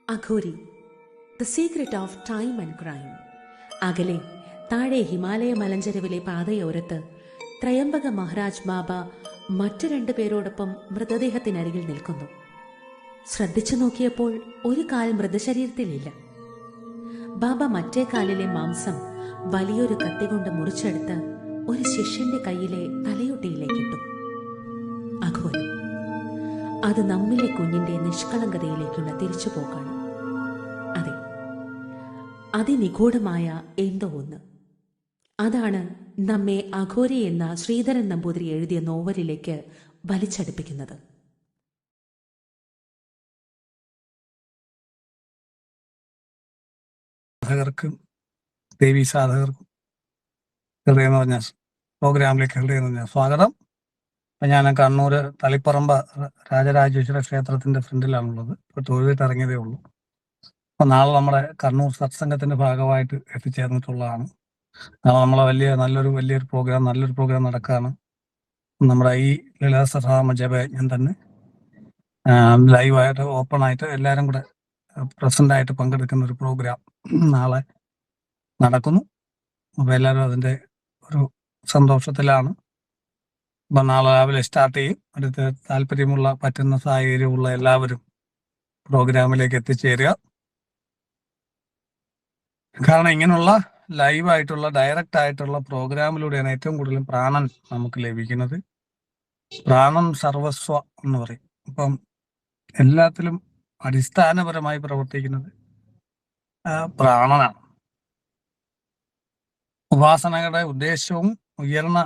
അഘോരി the secret of time and crime. അകലെ താഴെ ഹിമാലയ മലഞ്ചെരുവിലെ പാതയോരത്ത് ത്രയംബക മഹാരാജ് ബാബ മറ്റു രണ്ടുപേരോടൊപ്പം മൃതദേഹത്തിനരികിൽ നിൽക്കുന്നു. ശ്രദ്ധിച്ചു നോക്കിയപ്പോൾ ഒരു കാൽ മൃതശരീരത്തിലില്ല. ബാബ മറ്റേ കാലിലെ മാംസം വലിയൊരു കത്തി കൊണ്ട് മുറിച്ചെടുത്ത് ഒരു ശിഷ്യന്റെ കയ്യിലെ തലയൊട്ടിയിലേക്കിട്ടു. അഘോരം. അത് നമ്മിലെ കുഞ്ഞിന്റെ നിഷ്കളങ്കതയിലേക്കുള്ള തിരിച്ചുപോക്കാണ്. അതെ, അതിനിഗൂഢമായ എന്തോ ഒന്ന്. അതാണ് നമ്മെ അഘോരി എന്ന ശ്രീധരൻ നമ്പൂതിരി എഴുതിയ നോവലിലേക്ക് വലിച്ചടുപ്പിക്കുന്നത്. സാധകർക്കും ദേവി സാധകർക്കും ഹൃദയം നിറഞ്ഞ പ്രോഗ്രാമിലേക്ക് ഹൃദയം നിറഞ്ഞ സ്വാഗതം. അപ്പം ഞാൻ കണ്ണൂർ തളിപ്പറമ്പ് രാജരാജേശ്വര ക്ഷേത്രത്തിന്റെ ഫ്രണ്ടിലാണുള്ളത്. ഇപ്പോൾ തൊഴുതിട്ട് ഇറങ്ങിയതേ ഉള്ളൂ. അപ്പം നാളെ നമ്മുടെ കണ്ണൂർ സത്സംഗത്തിന്റെ ഭാഗമായിട്ട് എത്തിച്ചേർന്നിട്ടുള്ളതാണ്. നാളെ നമ്മളെ വലിയൊരു പ്രോഗ്രാം നടക്കുകയാണ്. നമ്മുടെ ഈ ലളിത സഹസ്രനാമ ജപയജ്ഞം തന്നെ ലൈവായിട്ട് ഓപ്പണായിട്ട് എല്ലാവരും കൂടെ പ്രസന്റ് ആയിട്ട് പങ്കെടുക്കുന്ന ഒരു പ്രോഗ്രാം നാളെ നടക്കുന്നു. അപ്പോൾ എല്ലാവരും അതിൻ്റെ ഒരു സന്തോഷത്തിലാണ്. അപ്പം നാളെ രാവിലെ സ്റ്റാർട്ട് ചെയ്യും. അടുത്ത് താല്പര്യമുള്ള പറ്റുന്ന സാഹചര്യമുള്ള എല്ലാവരും പ്രോഗ്രാമിലേക്ക് എത്തിച്ചേരുക. കാരണം ഇങ്ങനെയുള്ള ലൈവായിട്ടുള്ള ഡയറക്റ്റ് ആയിട്ടുള്ള പ്രോഗ്രാമിലൂടെയാണ് ഏറ്റവും കൂടുതൽ പ്രാണൻ നമുക്ക് ലഭിക്കുന്നത്. പ്രാണൻ സർവസ്വ എന്ന് പറയും. അപ്പം എല്ലാത്തിലും അടിസ്ഥാനപരമായി പ്രവർത്തിക്കുന്നത് പ്രാണനാണ്. ഉപാസനയുടെ ഉദ്ദേശവും ഉയർന്ന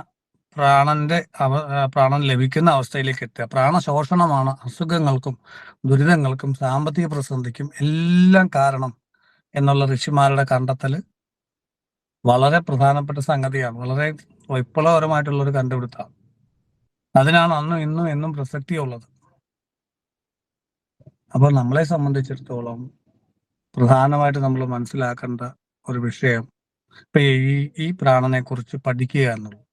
പ്രാണൻ ലഭിക്കുന്ന അവസ്ഥയിലേക്ക് എത്തുക. പ്രാണശോഷണമാണ് അസുഖങ്ങൾക്കും ദുരിതങ്ങൾക്കും സാമ്പത്തിക പ്രതിസന്ധിക്കും എല്ലാം കാരണം എന്നുള്ള ഋഷിമാരുടെ കണ്ടെത്തൽ വളരെ പ്രധാനപ്പെട്ട സംഗതിയാണ്. വളരെ വിപ്ലവകരമായിട്ടുള്ളൊരു കണ്ടുപിടുത്തമാണ്. അതിനാണ് അന്നും ഇന്നും എന്നും പ്രസക്തിയുള്ളത്. അപ്പോൾ നമ്മളെ സംബന്ധിച്ചിടത്തോളം പ്രധാനമായിട്ട് നമ്മൾ മനസ്സിലാക്കേണ്ട ഒരു വിഷയം ഇപ്പൊ ഈ പ്രാണനെ കുറിച്ച് പഠിക്കുക എന്നുള്ളത്.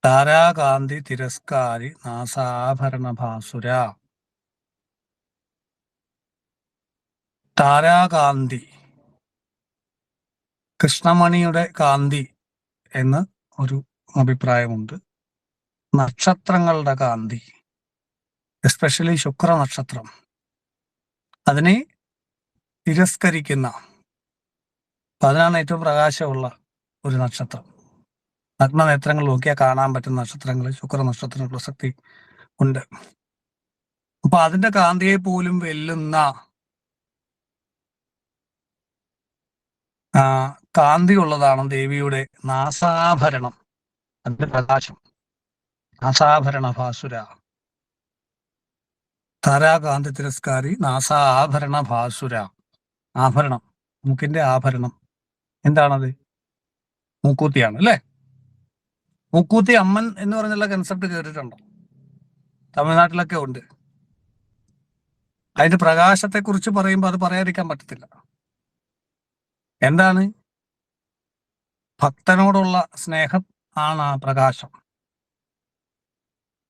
താരാകാന്തി തിരസ്കാരി നാസാഭരണ ഭാസുര. താരാകാന്തി, കൃഷ്ണമണിയുടെ കാന്തി എന്ന് ഒരു അഭിപ്രായമുണ്ട്. നക്ഷത്രങ്ങളുടെ കാന്തി, എസ്പെഷ്യലി ശുക്ര നക്ഷത്രം, അതിനെ തിരസ്കരിക്കുന്ന, അതിനാണ് ഏറ്റവും പ്രകാശമുള്ള ഒരു നക്ഷത്രം. നഗ്നനേത്രങ്ങൾ നോക്കിയാൽ കാണാൻ പറ്റുന്ന നക്ഷത്രങ്ങൾ ശുക്ര നക്ഷത്രത്തിന് പ്രസക്തി ഉണ്ട്. അപ്പൊ അതിന്റെ കാന്തിയെ പോലും വെല്ലുന്ന കാന്തി ഉള്ളതാണ് ദേവിയുടെ നാസാഭരണം, അതിന്റെ പ്രകാശം. നാസാഭരണ ഭാസുര. താരാകാന്തി തിരസ്കാരി നാസാഭരണ ഭാസുര. ആഭരണം, മൂക്കിന്റെ ആഭരണം എന്താണത്? മൂക്കൂത്തിയാണ് അല്ലേ? മൂക്കൂത്തി അമ്മൻ എന്ന് പറഞ്ഞുള്ള കൺസെപ്റ്റ് കേട്ടിട്ടുണ്ടോ? തമിഴ്നാട്ടിലൊക്കെ ഉണ്ട്. അതിന്റെ പ്രകാശത്തെ കുറിച്ച് പറയുമ്പോൾ അത് പറയാതിരിക്കാൻ പറ്റത്തില്ല. എന്താണ്? ഭക്തനോടുള്ള സ്നേഹം ആണ് ആ പ്രകാശം.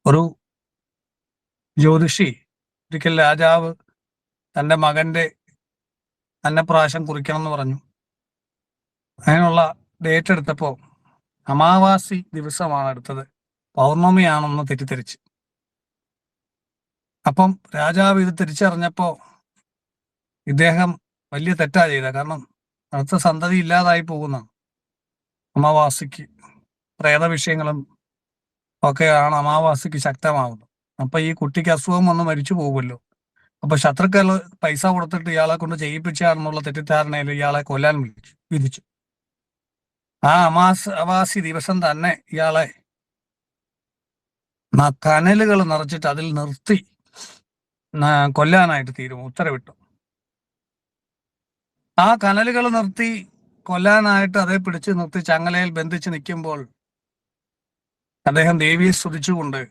ഒരു ജ്യോതിഷി ഒരിക്കൽ രാജാവ് തൻ്റെ മകന്റെ അന്നപ്രാശം കുറിക്കണം എന്ന് പറഞ്ഞു. അതിനുള്ള ഡേറ്റ് എടുത്തപ്പോൾ അമാവാസി ദിവസമാണ് എടുത്തത്, പൗർണമിയാണെന്ന് തെറ്റിദ്ധരിച്ച്. അപ്പം രാജാവ് ഇത് തിരിച്ചറിഞ്ഞപ്പോൾ ഇദ്ദേഹം വലിയ തെറ്റാ ചെയ്ത. കാരണം അടുത്ത സന്തതി ഇല്ലാതായി പോകുന്ന അമാവാസിക്ക് പ്രേത വിഷയങ്ങളും ഒക്കെയാണ് അമാവാസിക്ക് ശക്തമാകുന്നത്. അപ്പൊ ഈ കുട്ടിക്ക് അസുഖം വന്ന് മരിച്ചു പോകുമല്ലോ. അപ്പൊ ശത്രുക്കൾ പൈസ കൊടുത്തിട്ട് ഇയാളെ കൊണ്ട് ചെയ്യിപ്പിച്ചാണെന്നുള്ള തെറ്റിദ്ധാരണയിൽ ഇയാളെ കൊല്ലാൻ വിധിച്ചു. ആ അമാവാസി ദിവസം തന്നെ ഇയാളെ കനലുകൾ നിറച്ചിട്ട് അതിൽ നിർത്തി കൊല്ലാനായിട്ട് ഉത്തരവിട്ടു. ആ കനലുകൾ നിർത്തി കൊല്ലാനായിട്ട് അതേ പിടിച്ചു നിർത്തി ചങ്ങലയിൽ ബന്ധിച്ച് നിൽക്കുമ്പോൾ അദ്ദേഹം ദേവിയെ സ്തുതിച്ചുകൊണ്ട്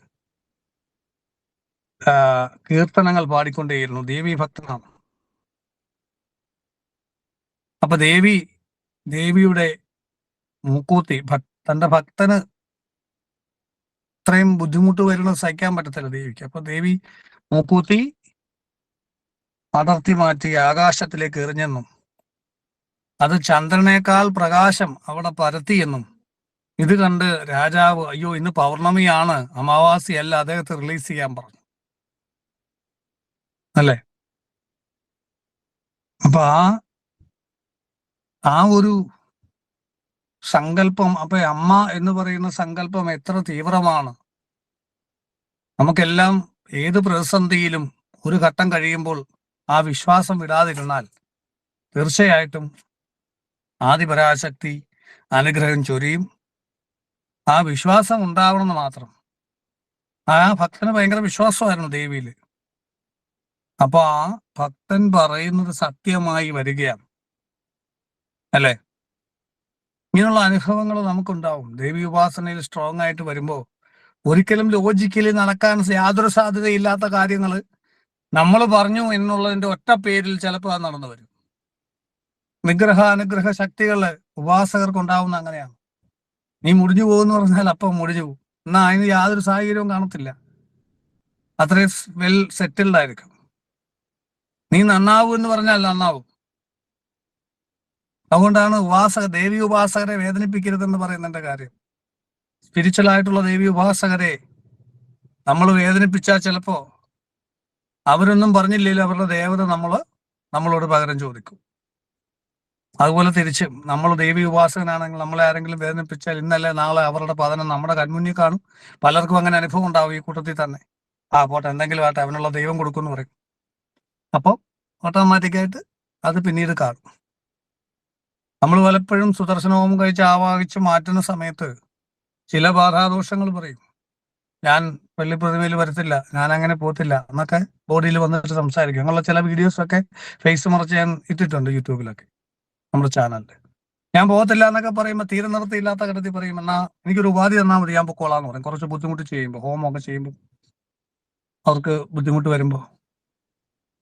കീർത്തനങ്ങൾ പാടിക്കൊണ്ടേയിരുന്നു. ദേവി ഭക്തനാണ്. അപ്പൊ ദേവിയുടെ മൂക്കൂത്തി തന്റെ ഭക്തന് ഇത്രയും ബുദ്ധിമുട്ട് വരുന്നത് സഹിക്കാൻ പറ്റത്തില്ല ദേവിക്ക്. അപ്പൊ ദേവി മൂക്കൂത്തി അടർത്തി മാറ്റി ആകാശത്തിലേക്ക് എറിഞ്ഞെന്നും അത് ചന്ദ്രനേക്കാൾ പ്രകാശം അവിടെ പരത്തിയെന്നും ഇത് കണ്ട് രാജാവ് അയ്യോ ഇന്ന് പൗർണമിയാണ്, അമാവാസിയല്ല, അദ്ദേഹത്തെ റിലീസ് ചെയ്യാൻ പറഞ്ഞു. അല്ലേ? അപ്പൊ ആ ഒരു സങ്കല്പം, അപ്പൊ അമ്മ എന്ന് പറയുന്ന സങ്കല്പം എത്ര തീവ്രമാണ്. നമുക്കെല്ലാം ഏത് പ്രതിസന്ധിയിലും ഒരു ഘട്ടം കഴിയുമ്പോൾ ആ വിശ്വാസം വിടാതിരുന്നാൽ തീർച്ചയായിട്ടും ആദിപരാശക്തി അനുഗ്രഹം ചൊരിയും. ആ വിശ്വാസം ഉണ്ടാവണമെന്ന് മാത്രം. ആ ഭക്തന് ഭയങ്കര വിശ്വാസമായിരുന്നു ദേവിയിൽ. അപ്പൊ ആ ഭക്തൻ പറയുന്നത് സത്യമായി വരികയാണ്. അല്ലെ? ഇങ്ങനെയുള്ള അനുഭവങ്ങൾ നമുക്കുണ്ടാവും. ദേവി ഉപാസനയിൽ സ്ട്രോങ് ആയിട്ട് വരുമ്പോൾ ഒരിക്കലും ലോജിക്കലി നടക്കാൻ യാതൊരു സാധ്യതയില്ലാത്ത കാര്യങ്ങൾ നമ്മൾ പറഞ്ഞു എന്നുള്ളതിന്റെ ഒറ്റ പേരിൽ ചിലപ്പോൾ അത് നടന്നു വരും. അനുഗ്രഹ ശക്തികള് ഉപാസകർക്ക് ഉണ്ടാവുന്ന അങ്ങനെയാണ്. നീ മുടിഞ്ഞു പോകുമെന്ന് പറഞ്ഞാൽ അപ്പം മുടിഞ്ഞു പോകും. എന്നാ അതിന് യാതൊരു സാഹചര്യവും കാണത്തില്ല. അത്രയും വെൽ സെറ്റിൽഡ് ആയിരിക്കും. നീ നന്നാവൂ എന്ന് പറഞ്ഞാൽ നന്നാവും. അതുകൊണ്ടാണ് ദേവി ഉപാസകരെ വേദനിപ്പിക്കരുതെന്ന് പറയുന്നതിന്റെ കാര്യം. സ്പിരിച്വൽ ആയിട്ടുള്ള ദേവി ഉപാസകരെ നമ്മൾ വേദനിപ്പിച്ചാൽ ചിലപ്പോ അവരൊന്നും പറഞ്ഞില്ലെങ്കിൽ അവരുടെ ദേവത നമ്മളോട് പകരം ചോദിക്കും. അതുപോലെ തിരിച്ചും നമ്മൾ ദേവി ഉപാസകനാണെങ്കിൽ നമ്മളെ ആരെങ്കിലും വേദനിപ്പിച്ചാൽ ഇന്നല്ലേ നാളെ അവരുടെ പതനം നമ്മുടെ കൺമുന്നിൽ കാണും. പലർക്കും അങ്ങനെ അനുഭവം ഉണ്ടാവും ഈ കൂട്ടത്തിൽ തന്നെ. പോട്ടെ, എന്തെങ്കിലും ആട്ടെ, അവനുള്ള ദൈവം കൊടുക്കുമെന്ന് പറയും. അപ്പോൾ ഓട്ടോമാറ്റിക്കായിട്ട് അത് പിന്നീട് കാണും. നമ്മൾ പലപ്പോഴും സുദർശനവും കഴിച്ച് ആവാഹിച്ച് മാറ്റുന്ന സമയത്ത് ചില ബാധാദോഷങ്ങൾ പറയും. ഞാൻ വെള്ളിപ്രതിമയിൽ വരത്തില്ല, ഞാൻ അങ്ങനെ പോത്തില്ല എന്നൊക്കെ ബോഡിയിൽ വന്നിട്ട് സംസാരിക്കും. അങ്ങനെയുള്ള ചില വീഡിയോസൊക്കെ ഫേസ് മറച്ച് ഞാൻ ഇട്ടിട്ടുണ്ട് യൂട്യൂബിലൊക്കെ, നമ്മുടെ ചാനലിൽ. ഞാൻ പോകത്തില്ല എന്നൊക്കെ പറയുമ്പോൾ തീരെ നിർത്തിയില്ലാത്ത ഘട്ടത്തിൽ പറയും, എന്നാ എനിക്കൊരു ഉപാധി തന്നാൽ മതി, ഞാൻ പൊക്കോളാന്ന് പറയും. കുറച്ച് ബുദ്ധിമുട്ട് ചെയ്യുമ്പോൾ, ഹോമമൊക്കെ ചെയ്യുമ്പോൾ അവർക്ക് ബുദ്ധിമുട്ട് വരുമ്പോൾ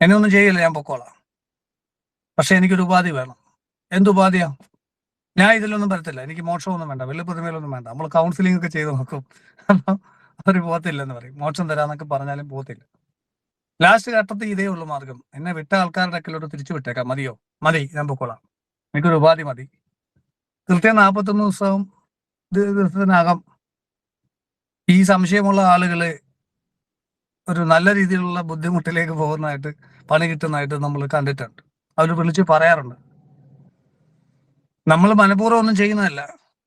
എന്നെ ഒന്നും ചെയ്യില്ല, ഞാൻ പൊക്കോളാം, പക്ഷെ എനിക്കൊരു ഉപാധി വേണം. എന്തുപാധിയാ? ഞാൻ ഇതിലൊന്നും വരത്തില്ല, എനിക്ക് മോക്ഷമൊന്നും വേണ്ട, വെള്ളിപ്രതിമയിലൊന്നും വേണ്ട. നമ്മൾ കൗൺസിലിംഗ് ഒക്കെ ചെയ്ത് നോക്കും. അപ്പം അവർ പോകത്തില്ലെന്ന് പറയും. മോക്ഷം തരാന്നൊക്കെ പറഞ്ഞാലും പോകത്തില്ല. ലാസ്റ്റ് ഘട്ടത്തിൽ ഇതേ ഉള്ളു മാർഗം, എന്നെ വിട്ട ആൾക്കാരുടെ അക്കലോട്ട് തിരിച്ചു വിട്ടേക്കാം, മതിയോ? മതി, ഞാൻ പൊക്കോളാം, എനിക്കൊരു ഉപാധി മതി. കൃത്യം 41 ദിവസത്തിനകം ഈ സംശയമുള്ള ആളുകള് ഒരു നല്ല രീതിയിലുള്ള ബുദ്ധിമുട്ടിലേക്ക് പോകുന്നതായിട്ട്, പണി കിട്ടുന്നതായിട്ട് നമ്മൾ കണ്ടിട്ടുണ്ട്. അവർ വിളിച്ച് പറയാറുണ്ട്. നമ്മൾ മനഃപൂർവ്വം ഒന്നും ചെയ്യുന്നതല്ല,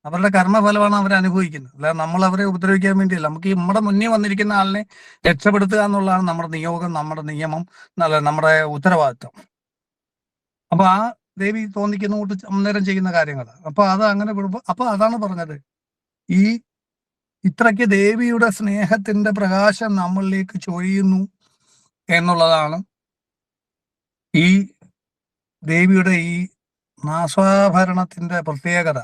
അവരുടെ കർമ്മഫലമാണ് അവർ അനുഭവിക്കുന്നത്. അല്ലാതെ നമ്മൾ അവരെ ഉപദ്രവിക്കാൻ വേണ്ടിയല്ല. നമുക്ക് ഈ നമ്മുടെ മുന്നിൽ വന്നിരിക്കുന്ന ആളിനെ രക്ഷപ്പെടുത്തുക എന്നുള്ളതാണ് നമ്മുടെ നിയോഗം, നമ്മുടെ നിയമം, നമ്മുടെ ഉത്തരവാദിത്വം. അപ്പൊ ആ ദേവി തോന്നിക്കുന്ന കൂട്ട് അന്നേരം ചെയ്യുന്ന കാര്യങ്ങൾ. അപ്പൊ അത് അങ്ങനെ വിടുമ്പോ, അപ്പൊ അതാണ് പറഞ്ഞത്, ഈ ഇത്രയ്ക്ക് ദേവിയുടെ സ്നേഹത്തിന്റെ പ്രകാശം നമ്മളിലേക്ക് ചൊരിയുന്നു എന്നുള്ളതാണ് ഈ ദേവിയുടെ ഈ നാസാഭരണത്തിന്റെ പ്രത്യേകത.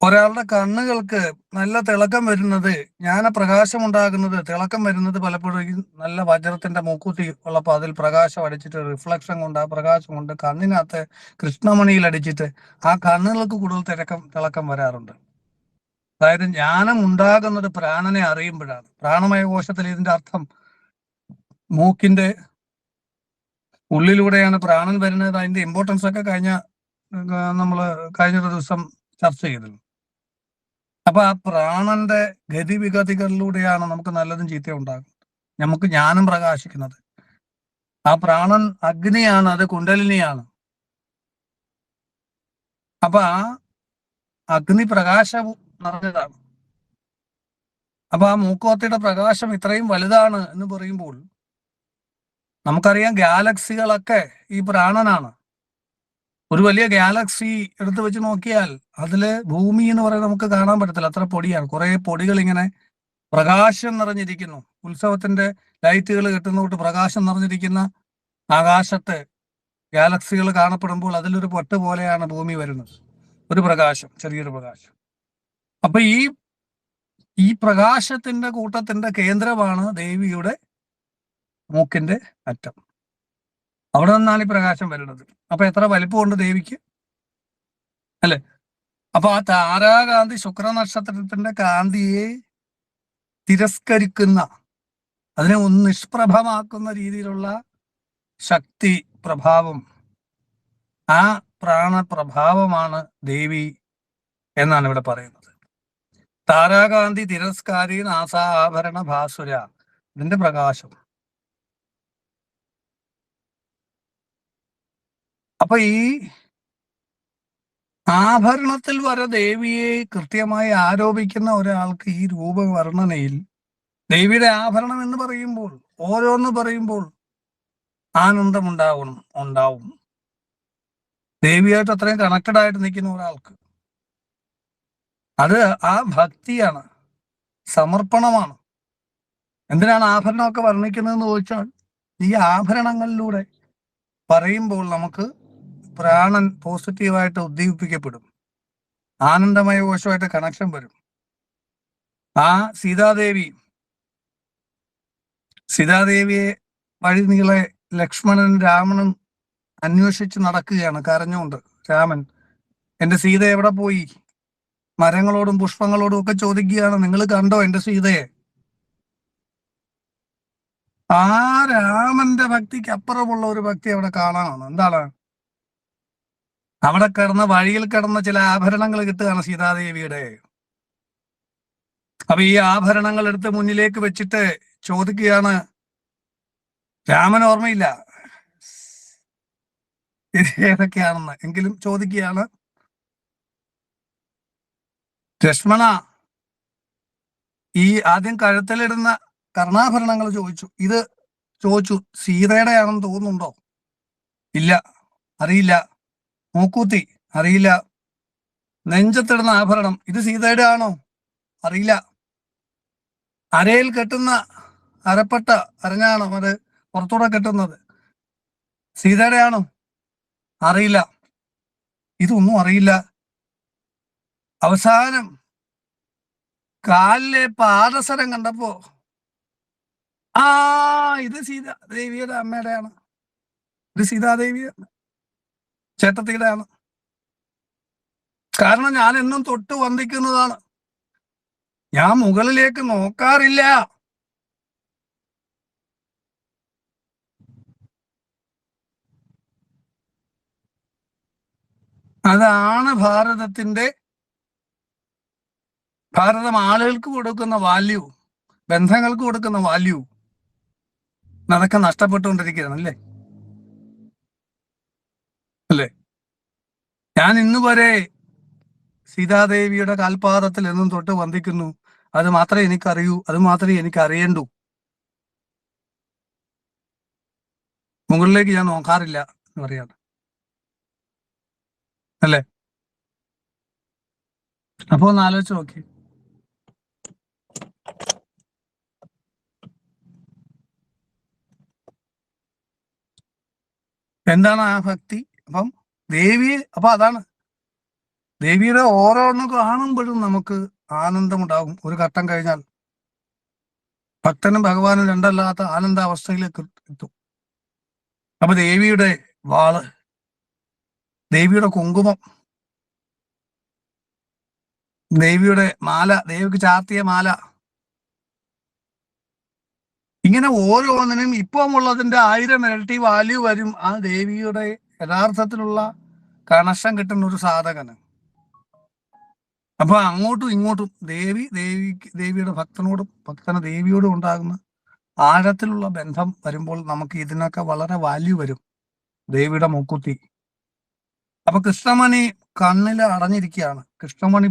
ഒരാളുടെ കണ്ണുകൾക്ക് നല്ല തിളക്കം വരുന്നത്, ജ്ഞാനപ്രകാശം ഉണ്ടാകുന്നത്, തിളക്കം വരുന്നത് പലപ്പോഴും നല്ല വജ്രത്തിന്റെ മൂക്കുത്തി ഉള്ളപ്പോൾ അതിൽ പ്രകാശം അടിച്ചിട്ട് റിഫ്ലക്ഷൻ കൊണ്ട്, ആ പ്രകാശം കൊണ്ട് കണ്ണിനകത്ത് കൃഷ്ണമണിയിൽ അടിച്ചിട്ട് ആ കണ്ണുകൾക്ക് കൂടുതൽ തിളക്കം വരാറുണ്ട്. അതായത് ജ്ഞാനം ഉണ്ടാകുന്നത് പ്രാണനെ അറിയുമ്പോഴാണ്. പ്രാണമയ കോശത്തിൽ ഇതിന്റെ അർത്ഥം മൂക്കിന്റെ ഉള്ളിലൂടെയാണ് പ്രാണൻ വരുന്നത്. അതിന്റെ ഇമ്പോർട്ടൻസ് ഒക്കെ കഴിഞ്ഞൊരു ദിവസം ചർച്ച ചെയ്തിരുന്നു. അപ്പൊ ആ പ്രാണന്റെ ഗതിവിഗതികളിലൂടെയാണ് നമുക്ക് നല്ലതും ചീത്തയും ഉണ്ടാകുന്നത്, നമുക്ക് ജ്ഞാനം പ്രകാശിക്കുന്നത്. ആ പ്രാണൻ അഗ്നിയാണ്, അത് കുണ്ടലിനിയാണ്. അപ്പൊ ആ അഗ്നി പ്രകാശം നിറഞ്ഞതാണ്. അപ്പൊ ആ മൂക്കോത്തിയുടെ പ്രകാശം ഇത്രയും വലുതാണ് എന്ന് പറയുമ്പോൾ നമുക്കറിയാം ഗാലക്സികളൊക്കെ ഈ പ്രാണനാണ്. ഒരു വലിയ ഗാലക്സി എടുത്തു വെച്ച് നോക്കിയാൽ അതില് ഭൂമി എന്ന് പറയുന്നത് നമുക്ക് കാണാൻ പറ്റത്തില്ല, അത്ര പൊടിയാണ്. കുറെ പൊടികൾ ഇങ്ങനെ പ്രകാശം നിറഞ്ഞിരിക്കുന്നു. ഉത്സവത്തിന്റെ ലൈറ്റുകൾ കെട്ടുന്നോട്ട് പ്രകാശം നിറഞ്ഞിരിക്കുന്ന ആകാശത്ത് ഗാലക്സികൾ കാണപ്പെടുമ്പോൾ അതിലൊരു പൊട്ട് പോലെയാണ് ഭൂമി വരുന്നത്. ഒരു പ്രകാശം, ചെറിയൊരു പ്രകാശം. അപ്പൊ ഈ പ്രകാശത്തിന്റെ കൂട്ടത്തിന്റെ കേന്ദ്രമാണ് ദേവിയുടെ മൂക്കിന്റെ അറ്റം. അവിടെ നിന്നാണ് ഈ പ്രകാശം വരുന്നത്. അപ്പൊ എത്ര വലിപ്പമുണ്ട് ദേവിക്ക്, അല്ലെ? അപ്പൊ ആ താരാകാന്തി ശുക്രനക്ഷത്രത്തിന്റെ കാന്തിയെ തിരസ്കരിക്കുന്ന, അതിനെ ഒന്ന് നിഷ്പ്രഭമാക്കുന്ന രീതിയിലുള്ള ശക്തി പ്രഭാവം, ആ പ്രാണപ്രഭാവമാണ് ദേവി എന്നാണ് ഇവിടെ പറയുന്നത്. താരാകാന്തി തിരസ്കാരി നാസാഭരണ ഭാസുര, ഇതിന്റെ പ്രകാശം. അപ്പൊ ഈ ആഭരണത്തിൽ വരെ ദേവിയെ കൃത്യമായി ആരോപിക്കുന്ന ഒരാൾക്ക് ഈ രൂപവർണ്ണനയിൽ ദേവിയുടെ ആഭരണം എന്ന് പറയുമ്പോൾ, ഓരോന്ന് പറയുമ്പോൾ ഉണ്ടാവും. ദേവിയായിട്ട് അത്രയും കണക്റ്റഡ് ആയിട്ട് നിൽക്കുന്ന ഒരാൾക്ക് അത് ആ ഭക്തിയാണ്, സമർപ്പണമാണ്. എന്തിനാണ് ആഭരണമൊക്കെ വർണ്ണിക്കുന്നതെന്ന് ചോദിച്ചാൽ, ഈ ആഭരണങ്ങളിലൂടെ പറയുമ്പോൾ നമുക്ക് പ്രാണൻ പോസിറ്റീവായിട്ട് ഉദ്ദീപിക്കപ്പെടും, ആനന്ദമയ കോശമായിട്ട് കണക്ഷൻ വരും. ആ സീതാദേവിയെ വഴി നീളെ ലക്ഷ്മണൻ രാവണൻ അന്വേഷിച്ച് നടക്കുകയാണ് കരഞ്ഞുകൊണ്ട്. രാമൻ, എന്റെ സീത എവിടെ പോയി? മരങ്ങളോടും പുഷ്പങ്ങളോടും ഒക്കെ ചോദിക്കുകയാണ്, നിങ്ങൾ കണ്ടോ എന്റെ സീതയെ? ആ രാമന്റെ ഭക്തിക്ക് അപ്പുറമുള്ള ഒരു ഭക്തി അവിടെ കാണാനാണ്. എന്താണ്? അവിടെ വഴിയിൽ കിടന്ന ചില ആഭരണങ്ങൾ കിട്ടുകയാണ് സീതാദേവിയുടെ. അപ്പൊ ഈ ആഭരണങ്ങൾ എടുത്ത് മുന്നിലേക്ക് വെച്ചിട്ട് ചോദിക്കുകയാണ്, രാമൻ ഓർമ്മയില്ല ഇത് ഏതൊക്കെയാണെന്ന്, എങ്കിലും ചോദിക്കുകയാണ്, ലക്ഷ്മണ, ഈ ആദ്യം കഴുത്തിലിടുന്ന കർണാഭരണങ്ങൾ ചോദിച്ചു സീതയുടെ ആണെന്ന് തോന്നുന്നുണ്ടോ? ഇല്ല, അറിയില്ല. മൂക്കൂത്തി അറിയില്ല. നെഞ്ചത്തിടുന്ന ആഭരണം ഇത് സീതയുടെ ആണോ? അറിയില്ല. അരയിൽ കെട്ടുന്ന അരപ്പട്ട അരഞ്ഞാണോ അത് പുറത്തൂടെ കെട്ടുന്നത്? സീതയുടെ ആണോ? അറിയില്ല. ഇതൊന്നും അറിയില്ല. അവസാനം കാലിലെ പാദസരം കണ്ടപ്പോ, ഇത് സീതാദേവിയുടെ അമ്മയുടെയാണ്, ഇത് സീതാദേവിയുടെ ചേട്ടത്തിയുടെയാണ്. കാരണം ഞാൻ എന്നും തൊട്ട് വന്ദിക്കുന്നതാണ്, ഞാൻ മുകളിലേക്ക് നോക്കാറില്ല. അതാണ് ഭാരതം ആളുകൾക്ക് കൊടുക്കുന്ന വാല്യൂ, ബന്ധങ്ങൾക്ക് കൊടുക്കുന്ന വാല്യൂ. അതൊക്കെ നഷ്ടപ്പെട്ടുകൊണ്ടിരിക്കുകയാണ് അല്ലേ? ഞാൻ ഇന്ന് വരെ സീതാദേവിയുടെ കാൽപാദത്തിൽ എന്നും തൊട്ട് വന്ദിക്കുന്നു. അത് മാത്രമേ എനിക്കറിയൂ, അത് മാത്രമേ എനിക്ക് അറിയണ്ടൂ. മുകളിലേക്ക് ഞാൻ നോക്കാറില്ല എന്ന് പറയാണ് അല്ലേ? അപ്പൊ ഒന്ന് ആലോചിച്ച് നോക്കി. എന്താണ് ആ ഭക്തി? അപ്പം അതാണ് ദേവിയുടെ ഓരോന്ന് കാണുമ്പോഴും നമുക്ക് ആനന്ദമുണ്ടാകും. ഒരു ഘട്ടം കഴിഞ്ഞാൽ ഭക്തനും ഭഗവാനും രണ്ടല്ലാത്ത ആനന്ദാവസ്ഥയിലേക്ക് എത്തും. അപ്പൊ ദേവിയുടെ വാള്, ദേവിയുടെ കുങ്കുമം, ദേവിയുടെ മാല, ദേവിക്ക് ചാർത്തിയ മാല, ഇങ്ങനെ ഓരോന്നിനും ഇപ്പം ഉള്ളതിന്റെ 1000 ഇരട്ടി വാല്യൂ വരും ആ ദേവിയുടെ യഥാർത്ഥത്തിലുള്ള കണക്ഷൻ കിട്ടുന്ന ഒരു സാധകന്. അപ്പൊ അങ്ങോട്ടും ഇങ്ങോട്ടും ദേവിയുടെ ഭക്തന് ദേവിയോടും ഉണ്ടാകുന്ന ആഴത്തിലുള്ള ബന്ധം വരുമ്പോൾ നമുക്ക് ഇതിനൊക്കെ വളരെ വാല്യൂ വരും. ദേവിയുടെ മൂക്കുത്തി. അപ്പൊ കൃഷ്ണമണി കണ്ണിൽ അടഞ്ഞിരിക്കുകയാണ്.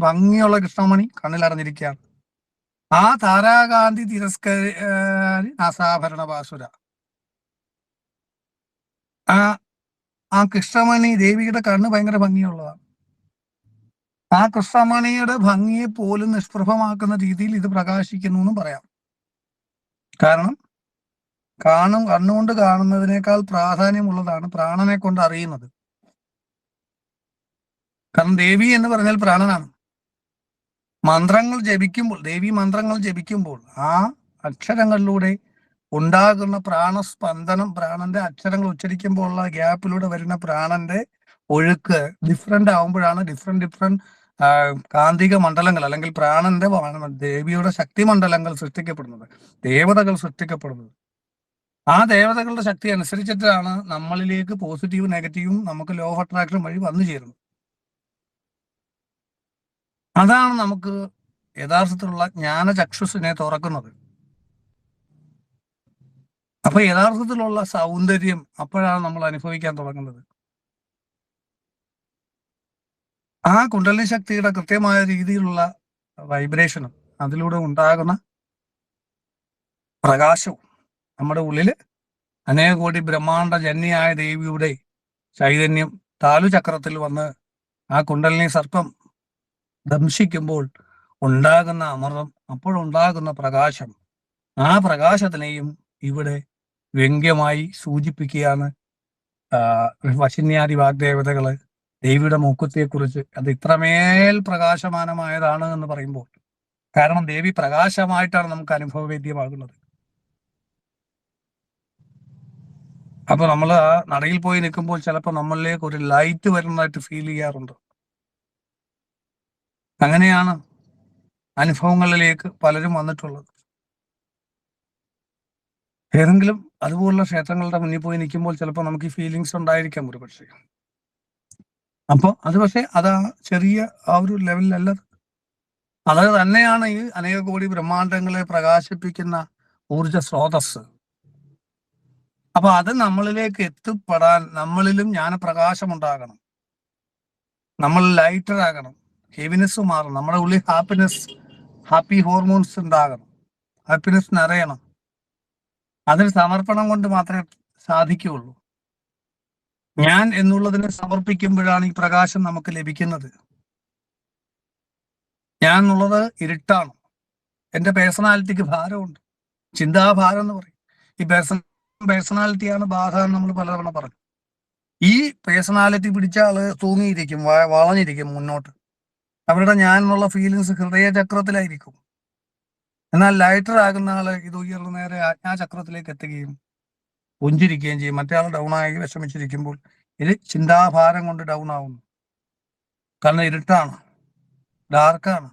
ഭംഗിയുള്ള കൃഷ്ണമണി കണ്ണിൽ അടഞ്ഞിരിക്കുകയാണ്. ആ താരാകാന്തി തിരസ്കാരി നാസാഭരണ ഭാസുര, ആ കൃഷ്ണമണി, ദേവിയുടെ കണ്ണ് ഭയങ്കര ഭംഗിയുള്ളതാണ്. ആ കൃഷ്ണമണിയുടെ ഭംഗിയെ പോലും നിഷ്പ്രഭമാക്കുന്ന രീതിയിൽ ഇത് പ്രകാശിക്കുന്നു എന്നും പറയാം. കാരണം കണ്ണുകൊണ്ട് കാണുന്നതിനേക്കാൾ പ്രാധാന്യമുള്ളതാണ് പ്രാണനെ കൊണ്ട് അറിയുന്നത്. കാരണം ദേവി എന്ന് പറഞ്ഞാൽ പ്രാണനാണ്. ദേവി മന്ത്രങ്ങൾ ജപിക്കുമ്പോൾ ആ അക്ഷരങ്ങളിലൂടെ ഉണ്ടാകുന്ന പ്രാണസ്പന്ദനം, പ്രാണന്റെ അക്ഷരങ്ങൾ ഉച്ചരിക്കുമ്പോഴുള്ള ഗ്യാപ്പിലൂടെ വരുന്ന പ്രാണന്റെ ഒഴുക്ക് ഡിഫറെന്റ് ആവുമ്പോഴാണ് ഡിഫറെന്റ് കാന്തിക മണ്ഡലങ്ങൾ അല്ലെങ്കിൽ പ്രാണന്റെ ദേവിയുടെ ശക്തി മണ്ഡലങ്ങൾ സൃഷ്ടിക്കപ്പെടുന്നത്, ദേവതകൾ സൃഷ്ടിക്കപ്പെടുന്നത്. ആ ദേവതകളുടെ ശക്തി അനുസരിച്ചിട്ടാണ് നമ്മളിലേക്ക് പോസിറ്റീവും നെഗറ്റീവും നമുക്ക് ലോ ഓഫ് അട്രാക്ഷൻ വഴി വന്നു ചേരുന്നത്. അതാണ് നമുക്ക് യഥാർത്ഥത്തിലുള്ള ജ്ഞാനചക്ഷുസിനെ തുറക്കുന്നത്. അപ്പൊ യഥാർത്ഥത്തിലുള്ള സൗന്ദര്യം അപ്പോഴാണ് നമ്മൾ അനുഭവിക്കാൻ തുടങ്ങുന്നത്. ആ കുണ്ടലിനി ശക്തിയുടെ കൃത്യമായ രീതിയിലുള്ള വൈബ്രേഷനും അതിലൂടെ ഉണ്ടാകുന്ന പ്രകാശവും നമ്മുടെ ഉള്ളില് അനേക കോടി ബ്രഹ്മാണ്ട ജന്യായ ദേവിയുടെ ചൈതന്യം താലുചക്രത്തിൽ വന്ന് ആ കുണ്ടലിനി സർപ്പം ദംശിക്കുമ്പോൾ ഉണ്ടാകുന്ന അമൃതം, അപ്പോഴുണ്ടാകുന്ന പ്രകാശം, ആ പ്രകാശത്തിനെയും ഇവിടെ വ്യംഗ്യമായി സൂചിപ്പിക്കുകയാണ് വശിന്യാദി വാഗ്ദേവതകള് ദേവിയുടെ മൂക്കുത്തിയെക്കുറിച്ച്. അത് ഇത്രമേൽ പ്രകാശമാനമായതാണ് എന്ന് പറയുമ്പോൾ, കാരണം ദേവി പ്രകാശമായിട്ടാണ് നമുക്ക് അനുഭവവേദ്യമാകുന്നത്. അപ്പൊ നമ്മൾ ആ നടയിൽ പോയി നിൽക്കുമ്പോൾ ചിലപ്പോൾ നമ്മളിലേക്ക് ഒരു ലൈറ്റ് വരുന്നതായിട്ട് ഫീൽ ചെയ്യാറുണ്ട്. അങ്ങനെയാണ് അനുഭവങ്ങളിലേക്ക് പലരും വന്നിട്ടുള്ളത്. ഏതെങ്കിലും അതുപോലുള്ള ക്ഷേത്രങ്ങളുടെ മുന്നിൽ പോയി നിൽക്കുമ്പോൾ ചിലപ്പോൾ നമുക്ക് ഈ ഫീലിങ്സ് ഉണ്ടായിരിക്കാം ഒരു പക്ഷേ. അപ്പൊ അത് പക്ഷേ അത് ചെറിയ ആ ഒരു ലെവലിലല്ല. അത് തന്നെയാണ് ഈ അനേക കോടി ബ്രഹ്മാണ്ടങ്ങളെ പ്രകാശിപ്പിക്കുന്ന ഊർജ സ്രോതസ്. അപ്പൊ അത് നമ്മളിലേക്ക് എത്തിപ്പെടാൻ നമ്മളിലും ജ്ഞാനപ്രകാശം ഉണ്ടാകണം, നമ്മൾ ലൈറ്റർ ആകണം, ഹെവിനെസ് മാറണം, നമ്മുടെ ഉള്ളിൽ ഹാപ്പി ഹോർമോൺസ് ഉണ്ടാകണം, ഹാപ്പിനെസ് നിറയണം. അതിന് സമർപ്പണം കൊണ്ട് മാത്രമേ സാധിക്കുകയുള്ളൂ. ഞാൻ എന്നുള്ളതിനെ സമർപ്പിക്കുമ്പോഴാണ് ഈ പ്രകാശം നമുക്ക് ലഭിക്കുന്നത്. ഞാൻ എന്നുള്ളത് ഇരുട്ടാണ്. എൻ്റെ പേഴ്സണാലിറ്റിക്ക് ഭാരമുണ്ട്, ചിന്താഭാരം എന്ന് പറയും. ഈ പേഴ്സണാലിറ്റിയാണ് ബാധ എന്ന് നമ്മൾ പലതവണ പറഞ്ഞു. ഈ പേഴ്സണാലിറ്റി പിടിച്ച ആള് തൂങ്ങിയിരിക്കും, വളഞ്ഞിരിക്കും മുന്നോട്ട്. അവരുടെ ഞാൻ എന്നുള്ള ഫീലിങ്സ് ഹൃദയചക്രത്തിലായിരിക്കും. എന്നാൽ ലൈറ്റർ ആകുന്ന ആള് ഇത് ഉയർന്നു നേരെ ആജ്ഞാചക്രത്തിലേക്ക് എത്തുകയും പുഞ്ചിരിക്കുകയും ചെയ്യും. മറ്റേ ആൾ ഡൗൺ ആയി വിഷമിച്ചിരിക്കുമ്പോൾ ഇത് ചിന്താഭാരം കൊണ്ട് ഡൗൺ ആവുന്നു. കാരണം ഇരുട്ടാണ്, ഡാർക്കാണ്,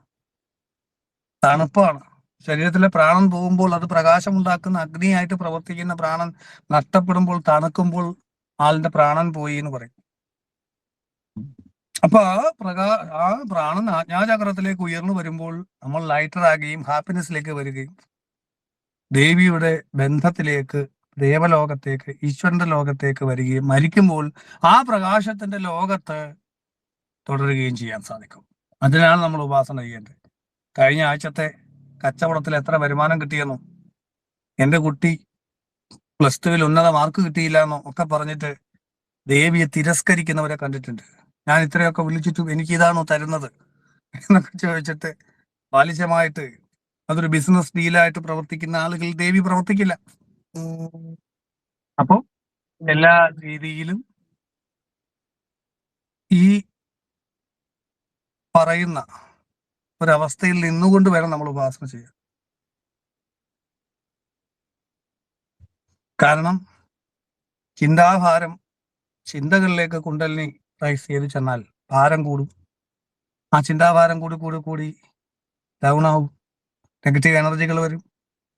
തണുപ്പാണ്. ശരീരത്തിലെ പ്രാണൻ പോകുമ്പോൾ അത് പ്രകാശമുണ്ടാക്കുന്ന അഗ്നിയായിട്ട് പ്രവർത്തിക്കുന്ന പ്രാണൻ നഷ്ടപ്പെടുമ്പോൾ, തണുക്കുമ്പോൾ ആളിന്റെ പ്രാണൻ പോയി എന്ന് പറയും. അപ്പൊ ആ പ്രാണൻ ആജ്ഞാചക്രത്തിലേക്ക് ഉയർന്നു വരുമ്പോൾ നമ്മൾ ലൈറ്റർ ആകുകയും ഹാപ്പിനെസ്സിലേക്ക് വരികയും ദേവിയുടെ ബന്ധത്തിലേക്ക്, ദേവലോകത്തേക്ക്, ഈശ്വരന്റെ ലോകത്തേക്ക് വരികയും മരിക്കുമ്പോൾ ആ പ്രകാശത്തിന്റെ ലോകത്ത് തുടരുകയും ചെയ്യാൻ സാധിക്കും. അതിനാണ് നമ്മൾ ഉപാസന ചെയ്യേണ്ടത്. കഴിഞ്ഞ ആഴ്ചത്തെ കച്ചവടത്തിൽ എത്ര വരുമാനം കിട്ടിയെന്നോ, എൻ്റെ കുട്ടി +2 ഉന്നത മാർക്ക് കിട്ടിയില്ല എന്നോ ഒക്കെ പറഞ്ഞിട്ട് ദേവിയെ തിരസ്കരിക്കുന്നവരെ കണ്ടിട്ടുണ്ട്. ഞാൻ ഇത്രയൊക്കെ വിളിച്ചിട്ടും എനിക്ക് ഇതാണോ തരുന്നത് എന്നൊക്കെ ചോദിച്ചിട്ട് ബാലിശമായിട്ട് അതൊരു ബിസിനസ് ഡീലായിട്ട് പ്രവർത്തിക്കുന്ന ആളുകൾ ദേവി പ്രവർത്തിക്കില്ല. അപ്പൊ എല്ലാ രീതിയിലും ഈ പറയുന്ന ഒരവസ്ഥയിൽ നിന്നുകൊണ്ട് വേണം നമ്മൾ ഉപാസന ചെയ്യാൻ. കാരണം ചിന്താഭാരം, ചിന്തകളിലേക്ക് കുണ്ടലിനി റൈസ് ചെയ്ത് ചെന്നാൽ ഭാരം കൂടും. ആ ചിന്താഭാരം കൂടി ഡൗൺ ആവും. നെഗറ്റീവ് എനർജികൾ വരും,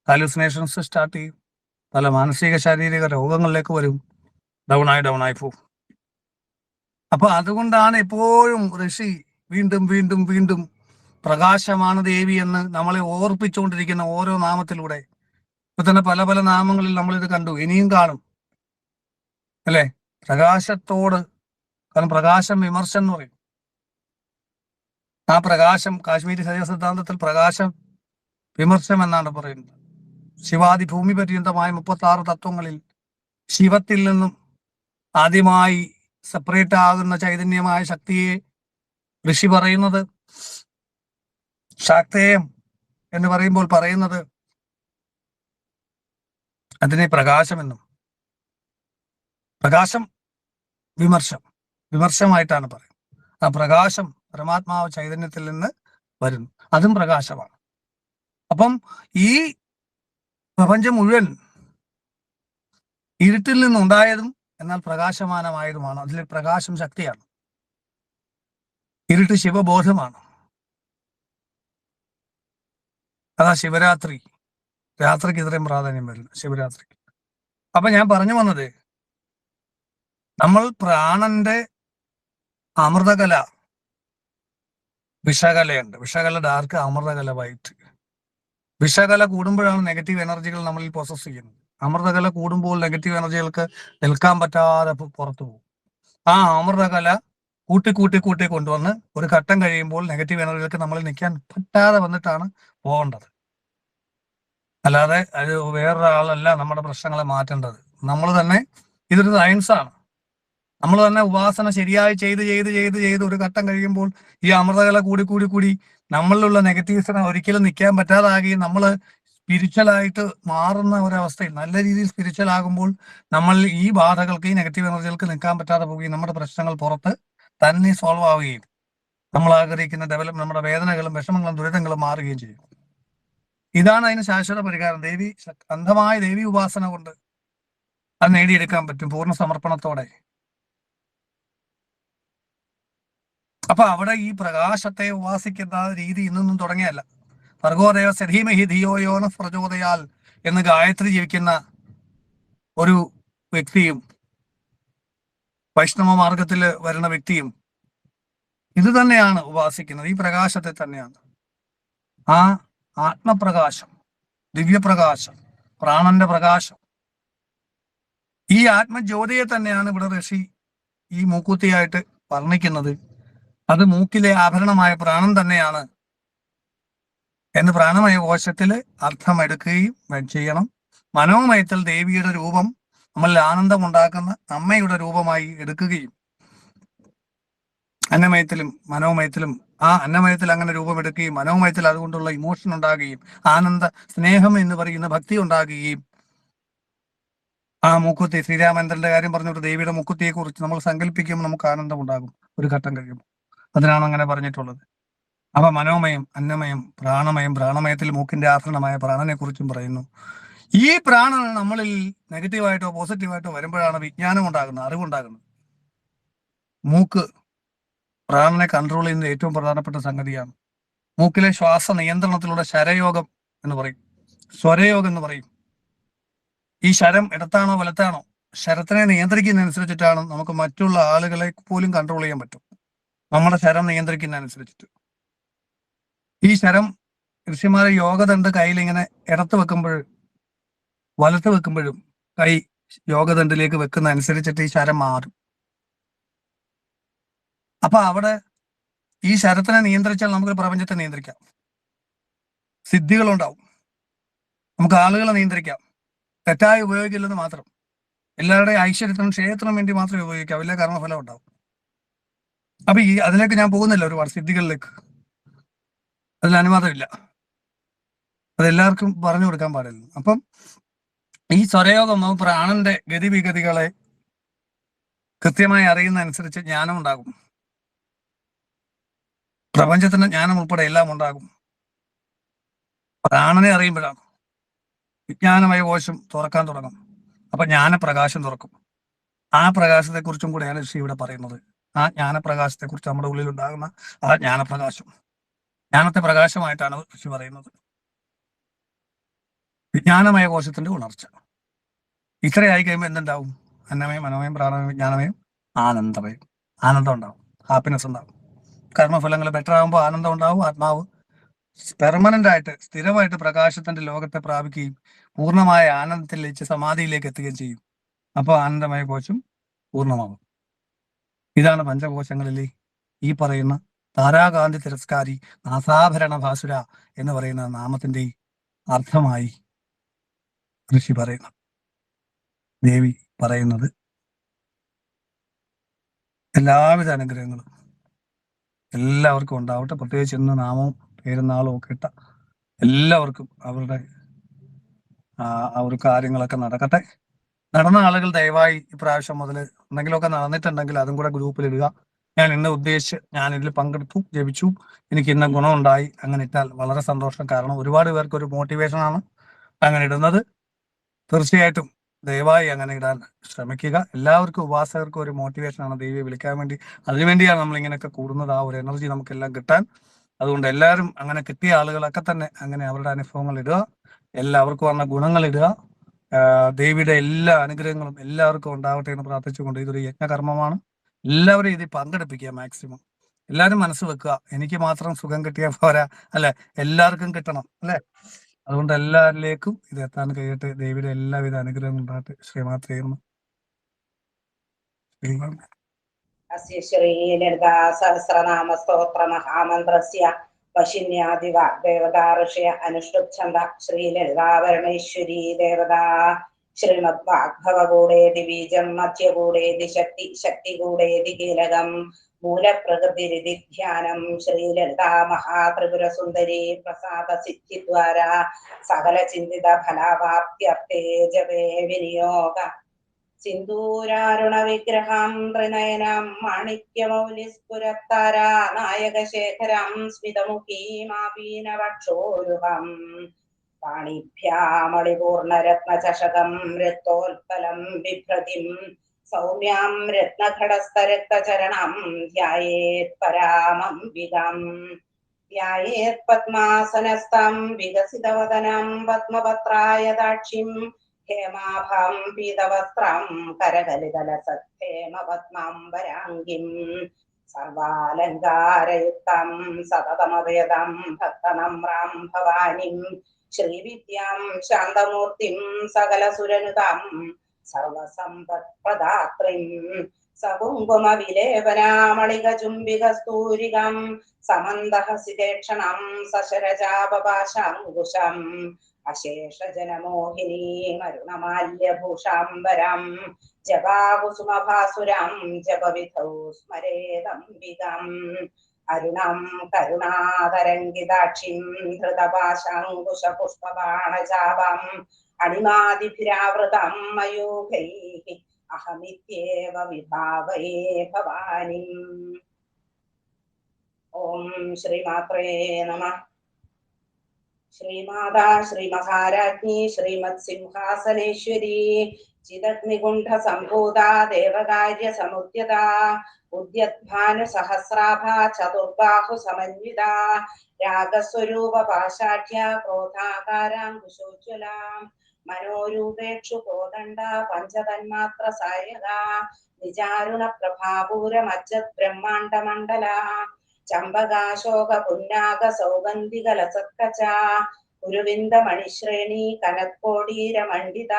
ഹാലൂസിനേഷൻസ് സ്റ്റാർട്ട് ചെയ്യും, പല മാനസിക ശാരീരിക രോഗങ്ങളിലേക്ക് വരും, ഡൗൺ ആയി പോകും. അപ്പൊ അതുകൊണ്ടാണ് എപ്പോഴും ഋഷി വീണ്ടും വീണ്ടും വീണ്ടും പ്രകാശമാണ് ദേവി എന്ന് നമ്മളെ ഓർപ്പിച്ചുകൊണ്ടിരിക്കുന്ന ഓരോ നാമത്തിലൂടെ. ഇപ്പൊ തന്നെ പല പല നാമങ്ങളിൽ നമ്മളിത് കണ്ടു, ഇനിയും കാണും അല്ലെ? പ്രകാശത്തോട്, കാരണം പ്രകാശം വിമർശം എന്ന് പറയും. ആ പ്രകാശം കാശ്മീരി ശരീര സിദ്ധാന്തത്തിൽ പ്രകാശം വിമർശം എന്നാണ് പറയുന്നത്. ശിവാദി ഭൂമി പര്യന്തമായ 36 തത്വങ്ങളിൽ ശിവത്തിൽ നിന്നും ആദ്യമായി സെപ്പറേറ്റ് ആകുന്ന ചൈതന്യമായ ശക്തിയെ ഋഷി പറയുന്നത്, ശാക്തേയം എന്ന് പറയുമ്പോൾ പറയുന്നത് അതിനെ പ്രകാശമെന്നും, പ്രകാശം വിമർശമായിട്ടാണ് പറയുന്നത്. ആ പ്രകാശം പരമാത്മാവ് ചൈതന്യത്തിൽ നിന്ന് വരുന്നു, അതും പ്രകാശമാണ്. അപ്പം ഈ പ്രപഞ്ചം മുഴുവൻ ഇരുട്ടിൽ നിന്നുണ്ടായതും എന്നാൽ പ്രകാശമാനമായതുമാണ്. അതിലെ പ്രകാശം ശക്തിയാണ്, ഇരുട്ട് ശിവബോധമാണ്. അതാ ശിവരാത്രി, രാത്രിക്ക് ഇത്രയും പ്രാധാന്യം വരുന്നു ശിവരാത്രിക്ക്. അപ്പൊ ഞാൻ പറഞ്ഞു വന്നത്, നമ്മൾ പ്രാണന്റെ അമൃതകല, വിഷകലയുണ്ട്. വിഷകല dark, Amruthakala white. വിഷകല കൂടുമ്പോഴാണ് നെഗറ്റീവ് എനർജികൾ നമ്മളിൽ പ്രോസസ് ചെയ്യുന്നത്. അമൃതകല കൂടുമ്പോൾ നെഗറ്റീവ് എനർജികൾക്ക് നിൽക്കാൻ പറ്റാതെ പുറത്തു പോകും. ആ അമൃതകല കൂട്ടി കൂട്ടി കൂട്ടി കൊണ്ടുവന്ന് ഒരു ഘട്ടം കഴിയുമ്പോൾ നെഗറ്റീവ് എനർജികൾക്ക് നമ്മളിൽ നിൽക്കാൻ പറ്റാതെ വന്നിട്ടാണ് പോകേണ്ടത്. അല്ലാതെ അത് വേറൊരാളല്ല നമ്മുടെ പ്രശ്നങ്ങളെ മാറ്റേണ്ടത്. നമ്മൾ തന്നെ, ഇതൊരു സയൻസാണ്. നമ്മൾ തന്നെ ഉപാസന ശരിയായി ചെയ്ത് ചെയ്ത് ചെയ്ത് ചെയ്ത് ഒരു ഘട്ടം കഴിയുമ്പോൾ ഈ അമൃതകല കൂടി കൂടി കൂടി നമ്മളിലുള്ള നെഗറ്റീവ്സിനെ ഒരിക്കലും നിൽക്കാൻ പറ്റാതാകുകയും നമ്മൾ സ്പിരിച്വലായിട്ട് മാറുന്ന ഒരവസ്ഥയിൽ, നല്ല രീതിയിൽ സ്പിരിച്വൽ ആകുമ്പോൾ നമ്മൾ ഈ ബാധകൾക്ക്, ഈ നെഗറ്റീവ് എനർജികൾക്ക് നിൽക്കാൻ പറ്റാതെ പോവുകയും നമ്മുടെ പ്രശ്നങ്ങൾ പുറത്ത് തന്നെ സോൾവ് ആവുകയും നമ്മൾ ആഗ്രഹിക്കുന്ന ഡെവലപ്പ്, നമ്മുടെ വേദനകളും വിഷമങ്ങളും ദുരിതങ്ങളും മാറുകയും ചെയ്യും. ഇതാണ് അതിന് ശാശ്വത പരിഹാരം. അന്ധമായ ദേവി ഉപാസന കൊണ്ട് അത് നേടിയെടുക്കാൻ പറ്റും, പൂർണ്ണ സമർപ്പണത്തോടെ. അപ്പൊ അവിടെ ഈ പ്രകാശത്തെ ഉപാസിക്കുന്ന രീതി ഇന്നൊന്നും തുടങ്ങിയല്ല. ഭർഗോദേവ സധീമഹി ധിയോയോന പ്രചോദയാൽ എന്ന് ഗായത്രി ജപിക്കുന്ന ഒരു വ്യക്തിയും വൈഷ്ണവ മാർഗത്തിൽ വരുന്ന വ്യക്തിയും ഇത് തന്നെയാണ് ഉപാസിക്കുന്നത്, ഈ പ്രകാശത്തെ തന്നെയാണ്. ആ ആത്മപ്രകാശം, ദിവ്യപ്രകാശം, പ്രാണന്റെ പ്രകാശം, ഈ ആത്മജ്യോതിയെ തന്നെയാണ് ഇവിടെ ഋഷി ഈ മൂക്കുത്തിയായിട്ട് വർണ്ണിക്കുന്നത്. അത് മൂക്കിലെ ആഭരണമായ പ്രാണൻ തന്നെയാണ് എന്ന് പ്രാണമയ കോശത്തിൽ അർത്ഥമെടുക്കുകയും ചെയ്യണം. മനോമയത്തിൽ ദേവിയുടെ രൂപം നമ്മളിൽ ആനന്ദം ഉണ്ടാക്കുന്ന അമ്മയുടെ രൂപമായി എടുക്കുകയും, അന്നമയത്തിലും മനോമയത്തിലും, ആ അന്നമയത്തിൽ അങ്ങനെ രൂപമെടുക്കുകയും മനോമയത്തിൽ അതുകൊണ്ടുള്ള ഇമോഷൻ ഉണ്ടാകുകയും ആനന്ദ സ്നേഹം എന്ന് പറയുന്ന ഭക്തി ഉണ്ടാകുകയും, ആ മൂക്കുത്തി, ശ്രീരാമചന്ദ്രന്റെ കാര്യം പറഞ്ഞിട്ട് ദേവിയുടെ മൂക്കുത്തിയെ കുറിച്ച് നമ്മൾ സങ്കല്പിക്കുമ്പോൾ നമുക്ക് ആനന്ദം ഉണ്ടാകും ഒരു ഘട്ടം കഴിയുമ്പോൾ. അതിനാണ് അങ്ങനെ പറഞ്ഞിട്ടുള്ളത്. അപ്പൊ മനോമയം, അന്നമയം, പ്രാണമയം, പ്രാണമയത്തിൽ മൂക്കിന്റെ ആഭരണമായ പ്രാണനെ കുറിച്ചും പറയുന്നു. ഈ പ്രാണൻ നമ്മളിൽ നെഗറ്റീവായിട്ടോ പോസിറ്റീവായിട്ടോ വരുമ്പോഴാണ് വിജ്ഞാനം ഉണ്ടാകുന്നത്, അറിവുണ്ടാകുന്നത്. മൂക്ക് പ്രാണനെ കൺട്രോൾ ചെയ്യുന്ന ഏറ്റവും പ്രധാനപ്പെട്ട സംഗതിയാണ്. മൂക്കിലെ ശ്വാസ നിയന്ത്രണത്തിലൂടെ ശരയോഗം എന്ന് പറയും, സ്വരയോഗം എന്ന് പറയും. ഈ ശരം ഇടത്താണോ വലത്താണോ, ശരത്തിനെ നിയന്ത്രിക്കുന്നതനുസരിച്ചിട്ടാണ് നമുക്ക് മറ്റുള്ള ആളുകളെ പോലും കൺട്രോൾ ചെയ്യാൻ പറ്റും, നമ്മുടെ ശരം നിയന്ത്രിക്കുന്നതനുസരിച്ചിട്ട്. ഈ ശരം ഋഷിമാരെ യോഗദണ്ഡ് കയ്യിൽ ഇങ്ങനെ ഇടത്ത് വെക്കുമ്പോഴും വലത്ത് വെക്കുമ്പോഴും കൈ യോഗദണ്ഡിലേക്ക് വെക്കുന്ന അനുസരിച്ചിട്ട് ഈ ശരം മാറും. അപ്പൊ അവിടെ ഈ ശരത്തിനെ നിയന്ത്രിച്ചാൽ നമുക്ക് പ്രപഞ്ചത്തെ നിയന്ത്രിക്കാം, സിദ്ധികളുണ്ടാവും, നമുക്ക് ആളുകളെ നിയന്ത്രിക്കാം. തെറ്റായി ഉപയോഗിക്കില്ലെന്ന് മാത്രം, എല്ലാവരുടെയും ഐശ്വര്യത്തിനും ക്ഷേത്രത്തിനും വേണ്ടി മാത്രമേ ഉപയോഗിക്കാം, വലിയ കർമ്മഫലം ഉണ്ടാവും. അപ്പൊ അതിലേക്ക് ഞാൻ പോകുന്നില്ല, ഒരുപാട് സിദ്ധികളിലേക്ക്, അതിൽ അനുവാദമില്ല, അതെല്ലാവർക്കും പറഞ്ഞു കൊടുക്കാൻ പാടില്ല. അപ്പം ഈ സ്വരയോഗം പ്രാണന്റെ ഗതിവിഗതികളെ കൃത്യമായി അറിയുന്ന അനുസരിച്ച് ജ്ഞാനം ഉണ്ടാകും, പ്രപഞ്ചത്തിന്റെ ജ്ഞാനം ഉൾപ്പെടെ എല്ലാം ഉണ്ടാകും. പ്രാണനെ അറിയുമ്പോഴാണ് വിജ്ഞാനമയ കോശം തുറക്കാൻ തുടങ്ങും. അപ്പൊ ജ്ഞാനപ്രകാശം തുറക്കും. ആ പ്രകാശത്തെക്കുറിച്ചും കൂടെയാണ് ഋഷി ഇവിടെ പറയുന്നത്. ആ ജ്ഞാനപ്രകാശത്തെക്കുറിച്ച് നമ്മുടെ ഉള്ളിൽ ഉണ്ടാകുന്ന ആ ജ്ഞാനപ്രകാശം, ജ്ഞാനത്തെ പ്രകാശമായിട്ടാണ് ഋഷി പറയുന്നത്. വിജ്ഞാനമയ കോശത്തിന്റെ ഉണർച്ച ഇത്രയായി കഴിയുമ്പോൾ എന്തുണ്ടാവും? അന്നമയം, മനോമയം, പ്രാണമയം, വിജ്ഞാനമയം, ആനന്ദമയം. ആനന്ദം ഉണ്ടാവും, ഹാപ്പിനെസ് ഉണ്ടാവും. കർമ്മഫലങ്ങൾ ബെറ്റർ ആകുമ്പോൾ ആനന്ദം ഉണ്ടാവും. ആത്മാവ് പെർമനന്റ് ആയിട്ട്, സ്ഥിരമായിട്ട് പ്രകാശത്തിന്റെ ലോകത്തെ പ്രാപിക്കുകയും പൂർണ്ണമായ ആനന്ദത്തിൽ ലയിച്ച് സമാധിയിലേക്ക് എത്തുകയും ചെയ്യും. അപ്പോൾ ആനന്ദമയ കോശം പൂർണ്ണമാകും. ഇതാണ് പഞ്ചകോശങ്ങളിലെ ഈ പറയുന്ന താരാകാന്തി തിരസ്കാരി നാസാഭരണ ഭാസുര എന്ന് പറയുന്ന നാമത്തിന്റെ അർത്ഥമായി ഋഷി പറയുന്നത്, ദേവി പറയുന്നത്. എല്ലാവിധ അനുഗ്രഹങ്ങളും എല്ലാവർക്കും ഉണ്ടാവട്ടെ. പ്രത്യേകിച്ച് ഇന്ന് നാമവും പേരുന്നാളും ഒക്കെ ഇട്ട എല്ലാവർക്കും അവരുടെ ആ ഒരു കാര്യങ്ങളൊക്കെ നടക്കട്ടെ. നടന്ന ആളുകൾ ദയവായി ഇപ്രാവശ്യം മുതൽ എന്തെങ്കിലുമൊക്കെ നടന്നിട്ടുണ്ടെങ്കിൽ അതും കൂടെ ഗ്രൂപ്പിൽ ഇടുക. ഞാൻ ഇന്ന് ഉദ്ദേശിച്ച് ഞാൻ ഇതിൽ പങ്കെടുത്തു, ജപിച്ചു, എനിക്ക് ഇന്ന ഗുണമുണ്ടായി, അങ്ങനെ ഇട്ടാൽ വളരെ സന്തോഷം. കാരണം ഒരുപാട് പേർക്ക് ഒരു മോട്ടിവേഷനാണ് അങ്ങനെ ഇടുന്നത്. തീർച്ചയായിട്ടും ദയവായി അങ്ങനെ ഇടാൻ ശ്രമിക്കുക. എല്ലാവർക്കും, ഉപാസകർക്കും ഒരു മോട്ടിവേഷനാണ് ദേവിയെ വിളിക്കാൻ വേണ്ടി. അതിനുവേണ്ടിയാണ് നമ്മൾ ഇങ്ങനെയൊക്കെ കൂടുന്നത്, ആ ഒരു എനർജി നമുക്കെല്ലാം കിട്ടാൻ. അതുകൊണ്ട് എല്ലാവരും അങ്ങനെ കിട്ടിയ ആളുകളൊക്കെ തന്നെ അങ്ങനെ അവരുടെ അനുഭവങ്ങൾ ഇടുക, എല്ലാവർക്കും വന്ന ഗുണങ്ങൾ ഇടുക. ദേവിയുടെ എല്ലാ അനുഗ്രഹങ്ങളും എല്ലാവർക്കും ഉണ്ടാവട്ടെ എന്ന് പ്രാർത്ഥിച്ചുകൊണ്ട് ഇതൊരു യജ്ഞകർമ്മമാണ്. എല്ലാവരും ഇതിൽ പങ്കെടുപ്പിക്കുക മാക്സിമം. എല്ലാവരും മനസ്സ് വെക്കുക, എനിക്ക് മാത്രം സുഖം കിട്ടിയാൽ പോരാ, അല്ലെ, എല്ലാവർക്കും കിട്ടണം, അല്ലെ. അതുകൊണ്ട് എല്ലാവരിലേക്കും ഇത് എത്താൻ കഴിയട്ടെ. ദേവിയുടെ എല്ലാവിധ അനുഗ്രഹങ്ങളും ഉണ്ടാകട്ടെ. ശ്രീമാത്രേന്ന് അസ്യ ശ്രീലളിതാ സഹസ്രനാമ സ്തോത്ര മഹാമന്ത്രസ്യ വശിന്യാദി വാഗ്ദേവതാ ഋഷയ അനുഷ്ഠുച്ഛന്ദ ശ്രീലളിതാ പരമേശ്വരീ ദേവതാ ശ്രീമദ് വാഗ്ഭവകൂടേതി ബീജം മധ്യകൂടേതി ശക്തി ശക്തികൂടേതി കീലകം മൂലപ്രകൃതിരിതി ധ്യാനം ശ്രീലളിതാ മഹാത്രിപുരസുന്ദരീ പ്രസാദ സിദ്ധിദ്വാര സകല ചിന്തിത ഫലാവാപ്ത്യർത്ഥേ ജപേ വിനിയോഗ സിന്ദൂരാരുണ വിഗ്രഹം ത്രിനയനം മാണിക്യമൗലിസ്ഫുരത്താരാ നായകശേഖരം സ്മിതമുഖീമാപീനവക്ഷോരുഹം പാണിഭ്യാമളിപൂർണരത്നചഷകം രക്തോൽപലം ബിഭ്രതിം സൗമ്യാം രത്നഘടസ്ഥരക്തചരണം ധ്യായേത് പരാമംബികം ധ്യായേത് പദ്മാസനസ്ഥം വികസിതവദനം പത്മപത്രായതാക്ഷിം ഹേമാഭാം പീതവസ്ത്രം കരകലിതലസത്തേമപത്മാംബരാംഗിം സർവാലങ്കാരയുക്തം സതതമവേദം ഭക്തനമ്രാം ഭവാനിം ശ്രീവിദ്യാം ശാന്തമൂർത്തിം സകലസുരനുതാം സർവസമ്പത്പ്രദാത്രിം സകുങ്കുമവിലേപനാമളികചുംബികസ്തൂരികം സമന്തഹസിതേക്ഷണം സശരജാപപാശാങ്കുശം അശേഷജനമോഹിനീമരുണമാല്യഭൂഷാംബരം ജപാകുസുമഭാസുരം ജപവിധൗ സ്മരേദംബികം അരുണം കരുണാതരംഗിതാക്ഷിം ധൃതപാശാങ്കുശപുഷ്പബാണചാപം അണിമാദിഭിരാവൃതം മയൂഖൈഃ അഹമിത്യേവ വിഭാവയേ ഭവാനിം. ഓം ശ്രീമാത്രേ നമഃ. ശ്രീമാതാ ശ്രീമഹാരാജ്ഞി ശ്രീമത് സിംഹാസനേശ്വരി ചിദഗ്നികുണ്ഠ സംഭൂതാ ദേവകാര്യ സമുദ്യത ഉദ്യദ്ഭാനു സഹസ്രാഭ ചതുർബാഹു സമന്വിത രാഗസ്വരൂപ പാശാഠ്യ ക്രോധാകാരാങ്കുശോജ്വല മനോരൂപേക്ഷു കോദണ്ഡ പഞ്ചതന്മാത്ര സായക നിജാരുണ പ്രഭാപൂരമജ്ജത് ബ്രഹ്മാണ്ഡ മണ്ഡല ചമ്പകാശോക പുന്നാക സൗഗന്ധിക ലസത്കച കുരുവിന്ദ മണിശ്രേണി കനത്കോടീര മണ്ഡിത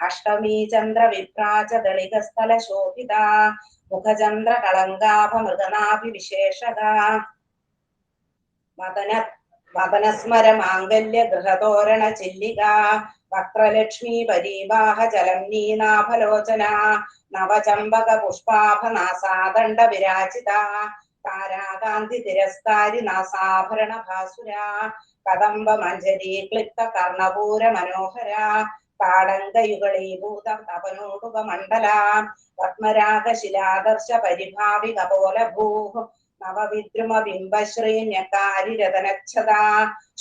അഷ്ടമീ ചന്ദ്ര വിഭ്രാജ ദളികസ്ഥല ശോഭിത മുഖചന്ദ്ര കളങ്കാഭ മൃഗനാഭി വിശേഷക വദനസ്മര മാംഗല്യ ഗൃഹതോരണ ചില്ലിക വക്രലക്ഷ്മി പരീവാഹ ജലംനീനാഭലോചന നവചമ്പക പുഷ്പാഭ നാസാദണ്ഡ വിരാജിത താരാകാന്തി തിരസ്കാരി നാസാഭരണ ഭാസുര കദംബ മഞ്ജരി ക്ലിപ്ത കർണപൂര മനോഹര താടങ്കയുഗളീഭൂത തപനോടുക മണ്ഡല പത്മരാഗ ശിലാദർശ പരിഭാവി കപോല ഭൂഃ നവവിദ്രുമ ബിംബശ്രീന്യകാരി രതനച്ഛത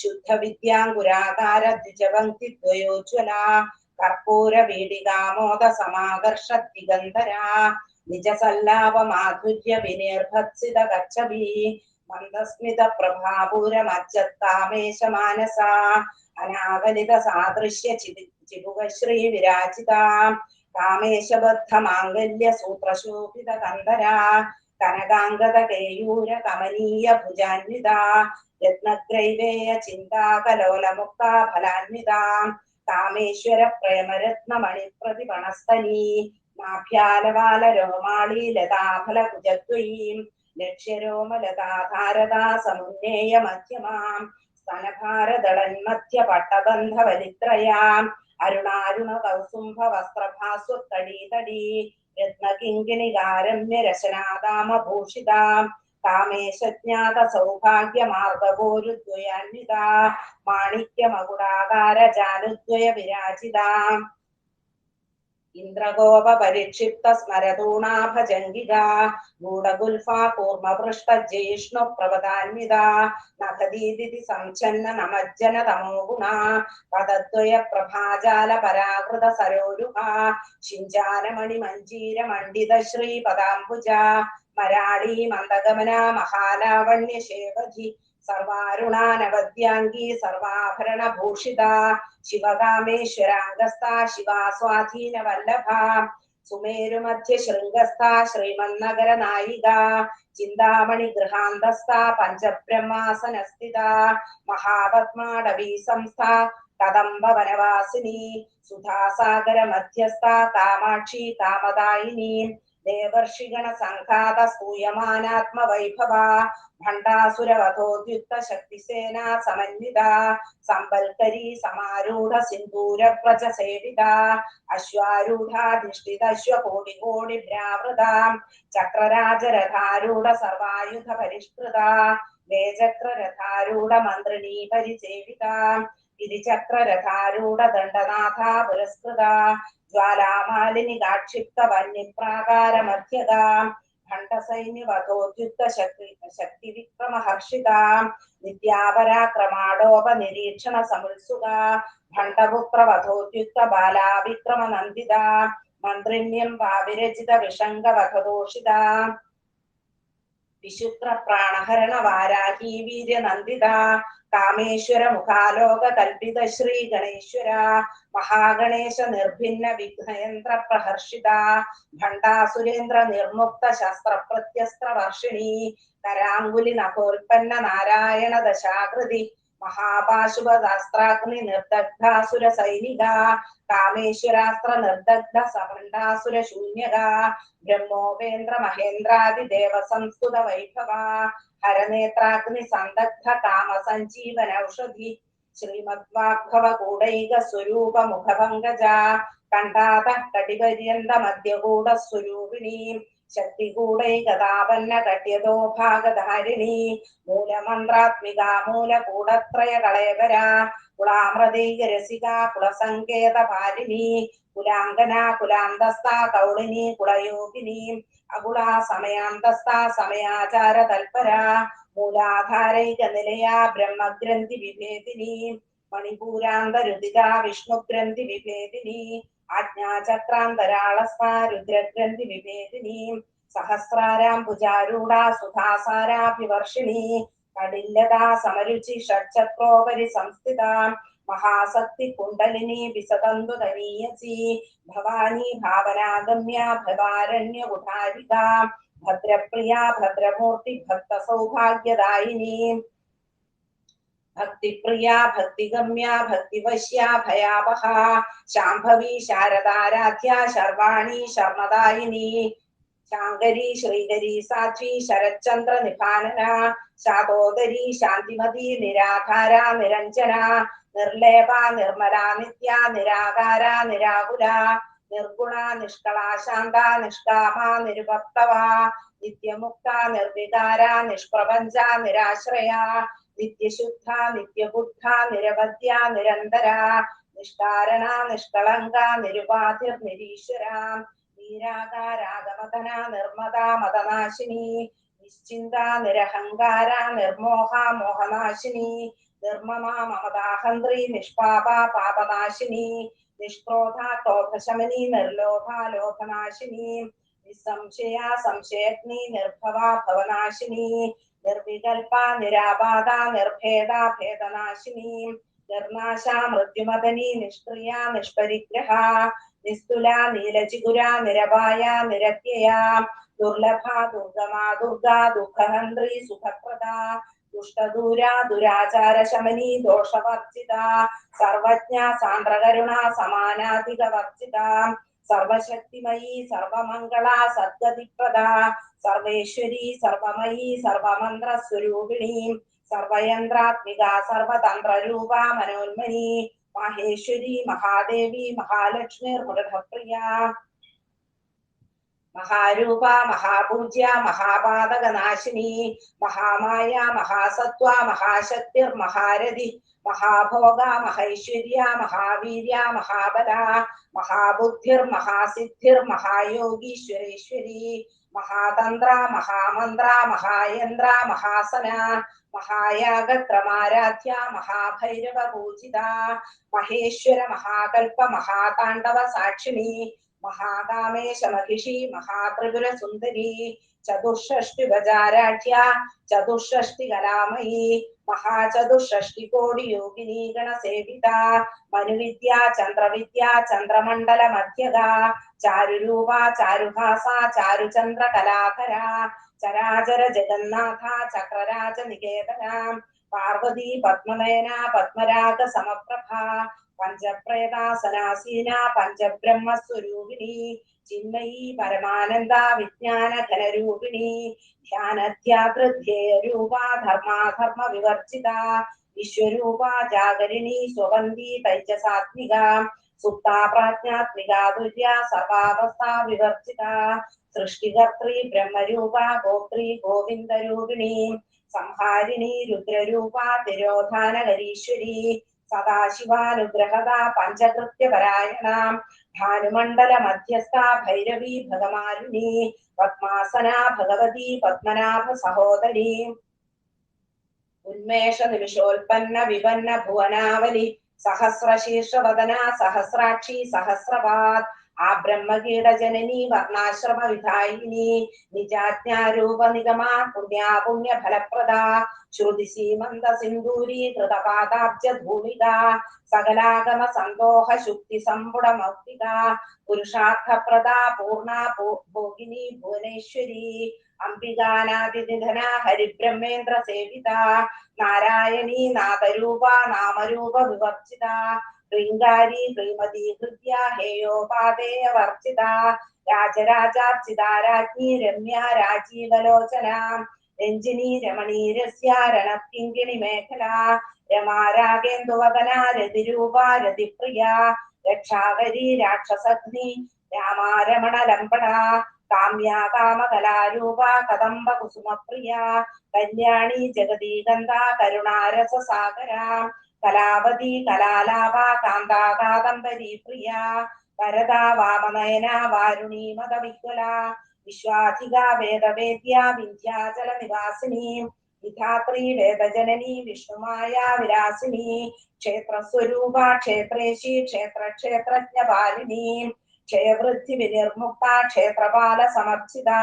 ശുദ്ധ വിദ്യാങ്കുരാകാര ദ്വിജപംക്തി ദ്വയോജ്വല കർപ്പൂര വീടികാമോദ സമാകർഷ ദിഗന്ധര നിജസല്ലാപ മാധുര്യ വിനിർഭത്സിത കച്ചബി മന്ദസ്മിത പ്രഭാപൂരമജ്ജത്താമേശ മാനസ അനാകലിത സാദൃശ്യ ചിബുകശ്രീ വിരാജിത കാമേശബദ്ധ മാംഗല്യ സൂത്രശോഭിത കന്ധര കനകാംഗത കേയൂര കമനീയ ഭുജാന്വിത രത്നഗ്രൈവേയ ചിന്താകലോലമുക്ത ഫലാന്വിത കാമേശ്വര പ്രേമരത്ന മണിപ്രതിപണസ്ഥലീ നാഭ്യാലവാല രോമാളി ലതാഫല കുജദ്വയീം ലക്ഷ്യരോമലതാധാരതാ സമുന്നേയ മധ്യമാം സ്തനഭാരദളന്മധ്യ പട്ടബന്ധ വലിത്രയാം അരുണാരുണ കൗസുംഭ വസ്ത്രഭാസ്വത്തടീതടീ രത്നകിങ്കിണികാരമ്യ രശനാദാമഭൂഷിതാം കാമേശജ്ഞാത സൗഭാഗ്യ മാർഗപോരുദ്വയാന്വിത മാണിക്യ മകുടാകാര ജാനുദ്വയ വിരാജിതാം ഇന്ദ്രഗോപ പരിക്ഷിപ്ത സ്മരതൂണാഭജംഗിക ഗൂഢഗുൽഫാ കൂർമ്മപൃഷ്ട ജിഷ്ണു പ്രവദാന്വിത നഖദീദിതി സംഛന്ന നമജ്ജന തമോഗുണ പദദ്വയ പ്രഭാജാല പരാകൃത സരോരുഹ ശിഞ്ചാനമണി മഞ്ജീര മണ്ഡിത ശ്രീ പദാംബുജ മരാളി മന്ദഗമന മഹാലാവണ്യ ശേവജി സർവാരുണാനവദ്യാംഗീ സർവാഭരണഭൂഷിത ശിവകാമേശ്വരാംഗസ്ഥ ശിവാസ്വാധീന വല്ലഭ സുമേരുമധ്യ ശൃംഗസ്ഥ ശ്രീമന്നഗര നായിക ചിന്താമണി ഗൃഹാന്തസ്ഥ പഞ്ചബ്രഹ്മാസനസ്ഥിത മഹാപത്മാടവീ സംസ്ഥ കദംബ വനവാസിനി സുധാസാഗര മധ്യസ്ഥ കാമാക്ഷി കാമദായിനി ദേവർഷിഗണ സംഘാത സ്തൂയമാനാത്മവൈഭവ ഭണ്ഡാസുരവധോദ്യുക്ത ശക്തിസേന സമന്വിത സമ്പൽക്കരി സമാരൂഢ സിന്ദൂര പ്രജ സേവിത അശ്വാരൂഢാധിഷ്ഠിതശ്വകോടി കോടി ഭ്രാവൃത ചക്രരാജരഥാരൂഢ സർവായുധ പരിഷ്കൃത വേചക്രരഥാരൂഢ മന്ത്രിണീ പരിസേവിത ഗിരിചക്രരഥാരൂഢ ദണ്ഡനാഥ പുരസ്കൃത ജ്വാലാമാലിനി കാക്ഷിപ്ത വന്യപ്രാകാര മധ്യക ഖണ്ഡസൈന്യവധോദ്യുക്ത ശക്തി വിക്രമ ഹർഷിത നിത്യാപരാക്രമാടോപ നിരീക്ഷണ സമുത്സുക ഭണ്ഡപുത്ര വധോദ്യുക്ത ബാലാവിക്രമ നന്ദിത മന്ത്രിണ്യം ഭാവിരചിത വിഷംഗ വധദോഷിത വിശുക്ര പ്രാണഹരണ വാരാഹി വീര്യ നന്ദിത കാമേശ്വര മുഖാലോക കൽപിത ശ്രീ ഗണേശ്വര മഹാഗണേശ നിർഭിന്ന വിഘ്നയന്ത്ര പ്രഹർഷിത ഭണ്ഡാസുരേന്ദ്ര നിർമുക്ത ശസ്ത്ര പ്രത്യസ്ത്ര വർഷിണി കരാങ്കുലി നഖോൽപ്പന്ന നാരായണ ദശാകൃതി മഹാപാശുപദാസ്ത്രാഗ്നി നിർദഗ്ധാസുര സൈനിക കാമേശ്വരാസ്ത്ര നിർദഗ്ധ സഭണ്ഡാസുര ശൂന്യക ബ്രഹ്മോപേന്ദ്ര മഹേന്ദ്രാദി ദേവ സംസ്കൃത വൈഭവ ഹരനേത്രാഗ്നി സന്ദഗ്ധ കാമ സഞ്ജീവന ഔഷധി ശ്രീമദ്വാഗ്ഭവ കൂടൈക സ്വരൂപ മുഖപങ്കജ കണ്ഠാത കടിപര്യന്ത മധ്യകൂട സ്വരൂപിണി ശക്തികൂടൈകതാപന്ന കട്യതോ ഭാഗധാരിണി മൂലമന്ത്രാത്മിക മൂലകൂടത്രയ കളയകര കുളാമൃതൈക രസിക കുളസങ്കേത പാരിണി കുലാംഗന കുലാന്തസ്ഥ കൗളിനി കുളയോഗിനി അകുളാ സമയാന്തസ്ഥ സമയാചാര തൽപര മൂലാധാരൈക നിലയ ബ്രഹ്മഗ്രന്ഥി വിഭേദിനി മണിപൂരാന്തരുദിക വിഷ്ണുഗ്രന്ഥി വിഭേദിനി ആജ്ഞാചക്രാന്തരാളസ്ഥ രുദ്രഗ്രന്ഥി വിഭേദിനി സഹസ്രാരാംബുജാരൂഢ സുധാസാരാഭിവർഷിണി കടില്ലതാ സമരുചി ഷഡ്ചക്രോപരി സംസ്ഥിത മഹാസക്തി കുണ്ടലിനി വിസതന്തു തനീയസി ഭവാനി ഭാവനാഗമ്യ ഭവാരണ്യ കുഠാരിക ഭദ്രപ്രിയ ഭദ്രമൂർത്തി ഭക്ത സൗഭാഗ്യദായിനി ഭക്തിപ്രിയ ഭക്തിഗമ്യ ഭക്തിവശ്യ ഭയാവഹ ശാംഭവി ശാരദാരാധ്യ ശർവാണി ശർമ്മദായിനി ശാങ്കരി ശ്രീകരി സാധ്വി ശരചന്ദ്ര നിഭാനന ശാതോദരി ശാന്തിമതി നിരാധാര നിരഞ്ജന നിർലേപ നിർമ്മല നിത്യ നിരാകാര നിരാകുല നിർഗുണ നിഷ്കള ശാന്ത നിഷ്കാമ നിരുപക്തവ നിത്യമുക്ത നിർവികാര നിഷ്പ്രപഞ്ച നിരാശ്രയ നിത്യശുദ്ധ നിത്യബുദ്ധ നിരവധ്യ നിരന്തര നിഷ്കാരണ നിഷ്കളങ്ക നിരുപാധിർ നിരീശ്വര നീരാകാരാഗമതന നിർമ്മത മതനാശിനി നിശ്ചിന്ത നിരഹങ്കാര നിർമോഹ മോഹനാശിനി നിർമ്മമ മമതാഹന്ത്രി നിഷ്പാപ പാപനാശിനി നിഷ്ക്രോധ ക്രോധശമനി നിർലോഭ ലോഭനാശിനി നിസ്സംശയ സംശയഗ്നി നിർഭവ ഭവനാശിനി നിർവികൽപ നിരാബാധ നിർഭേദ ഭേദനാശിനി നിർനാശ മൃത്യുമദനി നിഷ്ക്രിയ നിഷ്പരിഗ്രഹ നിസ്തുല നീലചിഗുര നിരപായ നിരത്യയ ദുർലഭ ദുർഗമാ ദുർഗ ദുഃഖഹന്ത്രി സുഖപ്രദ ദുഷ്ടദൂര ദുരാചാര ശമനി ദോഷവർജിത സർവജ്ഞ സാന്ദ്രകരുണ സമാനാധിക വർജിത സർവശക്തിമയി സർവമംഗള സദ്ഗതിപ്രദ സർവേശ്വരി സർവമയി സർവമന്ത്ര സ്വരൂപിണി സർവയന്ത്രാത്മിക സർവതന്ത്രരൂപ മനോന്മനി മഹേശ്വരി മഹാദേവി മഹാലക്ഷ്മി മൃഗപ്രിയ മഹാരൂപ മഹാപൂജ്യ മഹാപാതകനാശിനി മഹാമായ മഹാസത്വ മഹാശക്തിർ മഹാരഥി മഹാഭോഗ മഹൈശ്വര്യ മഹാവീര്യ മഹാബല മഹാബുദ്ധിർ മഹാസിദ്ധിർ മഹായോഗീശ്വരേശ്വരി മഹാതന്ത്ര മഹാമന്ത്ര മഹായന്ത്ര മഹാസന മഹായാഗക്രമാരാധ്യ മഹാഭൈരവ പൂജിത മഹേശ്വര മഹാകൽപ മഹാതാണ്ഡവ സാക്ഷിണി महाकामेशमहिषी महात्रिपुरसुन्दरी चतुष्षष्टिभजाराढ्या चतुष्षष्टिकलामयी महाचतुष्षष्टिकोटियोगिनी गणसेविता मनुविद्या चन्द्रविद्या चन्द्रमण्डलमध्यगा चारुरूपा चारुभासा चारुचन्द्रकलाकरा चराचर जगन्नाथा चक्रराज निकेतना पार्वती पद्मनयना पद्मराग समप्रभा पंचप्रेतासनासीना पंचब्रह्मस्वरूपिणी चिन्मयी परमानंदा विज्ञान घनरूपिणी ध्यानध्यातृध्येयरूपा धर्माधर्म विवर्जिता विश्वरूपा जागरिणी स्वबन्धी तैजसात्मिका सुप्ता प्राज्ञात्मिका तुर्या सर्वावस्था विवर्जिता सृष्टिकर्त्री ब्रह्मरूपा गोत्री गोविन्दरूपिणी संहारिणी रुद्ररूपा तिरोधानगरीश्वरी सदाशिवानुग्रहदा पंचकृत्यपरायणा भानुमण्डल मध्यस्था भैरवी भगमालिनी पद्मासना भगवती पद्मनाभ सहोदरी उन्मेष निमिषोत्पन्न विपन्न भुवनावली सहस्रशीर्षवदना सहस्राक्षी सहस्रपाद आ ब्रह्मकीट जननी वर्णाश्रम विधायिनी निजाज्ञारूप निगमा पुण्या पुण्य फलप्रदा श्रुति सीमंत सिंदूरी कृतपादाब्ज भूमिका सकलागम संदोह शुक्ति संपुट मौक्तिका पुरुषार्थ प्रदा पूर्णा भोगिनी भुवनेश्वरी अंबिकानादिनिधना हरिब्रह्मेन्द्र सेविता नारायणी नादरूपा नामरूप विवर्जिता ृङ्गारी श्रीमती हृद्या हेयोपादेय वर्जिता राजराजार्चिता राज्ञी रम्या राजीवलोचना रञ्जिनी रमणीरस्या रणकिङ्किणी मेखला रमा रागेन्दुवदना रतिरूपा रतिप्रिया रक्षाकरी राक्षसग्नि रामा रमणलम्बना काम्या कामकलारूपा कदम्ब कुसुमप्रिया कल्याणी जगदीगन्धा करुणारससागरा कलावती कलालाभा कान्ता कादम्बरी प्रिया वरदा वामनयना वारुणी मदविह्वला विश्वाधिका वेदवेद्या विन्ध्याचल निवासिनी विधात्री वेदजननी विष्णुमाया विलासिनी क्षेत्रस्वरूपा क्षेत्रेशी क्षेत्रक्षेत्रज्ञपालिनी क्षयवृद्धि विनिर्मुक्ता क्षेत्रपाल समर्चिता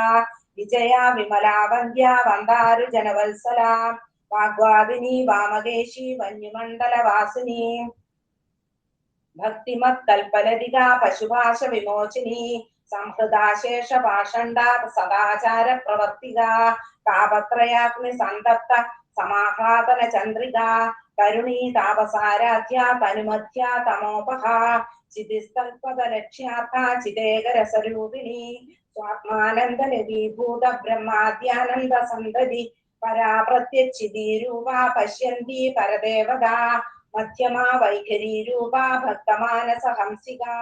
विजया विमला वन्द्या वन्दारु जनवत्सला वाग्वादिनी वामकेशी वन्यमण्डलवासिनी भक्तिमत्कल्पलतिका पशुभाष विमोचिनी संहृदाशेष पाषण्डा सदाचार प्रवर्तिका तापत्रयाग्नि संतप्त समाह्लादन चन्द्रिका करुणी तापसाराध्या तनुमध्या तमोपहा चितिस्तल्पदलक्ष्यार्था चिदेकरसरूपिणी स्वात्मानन्दनिधीभूत ब्रह्माद्यानन्द सन्दति परा प्रत्यक्षितीरूपा पश्यन्ती परदेवता मध्यमा वैखरी रूपा भक्तमानस हंसिका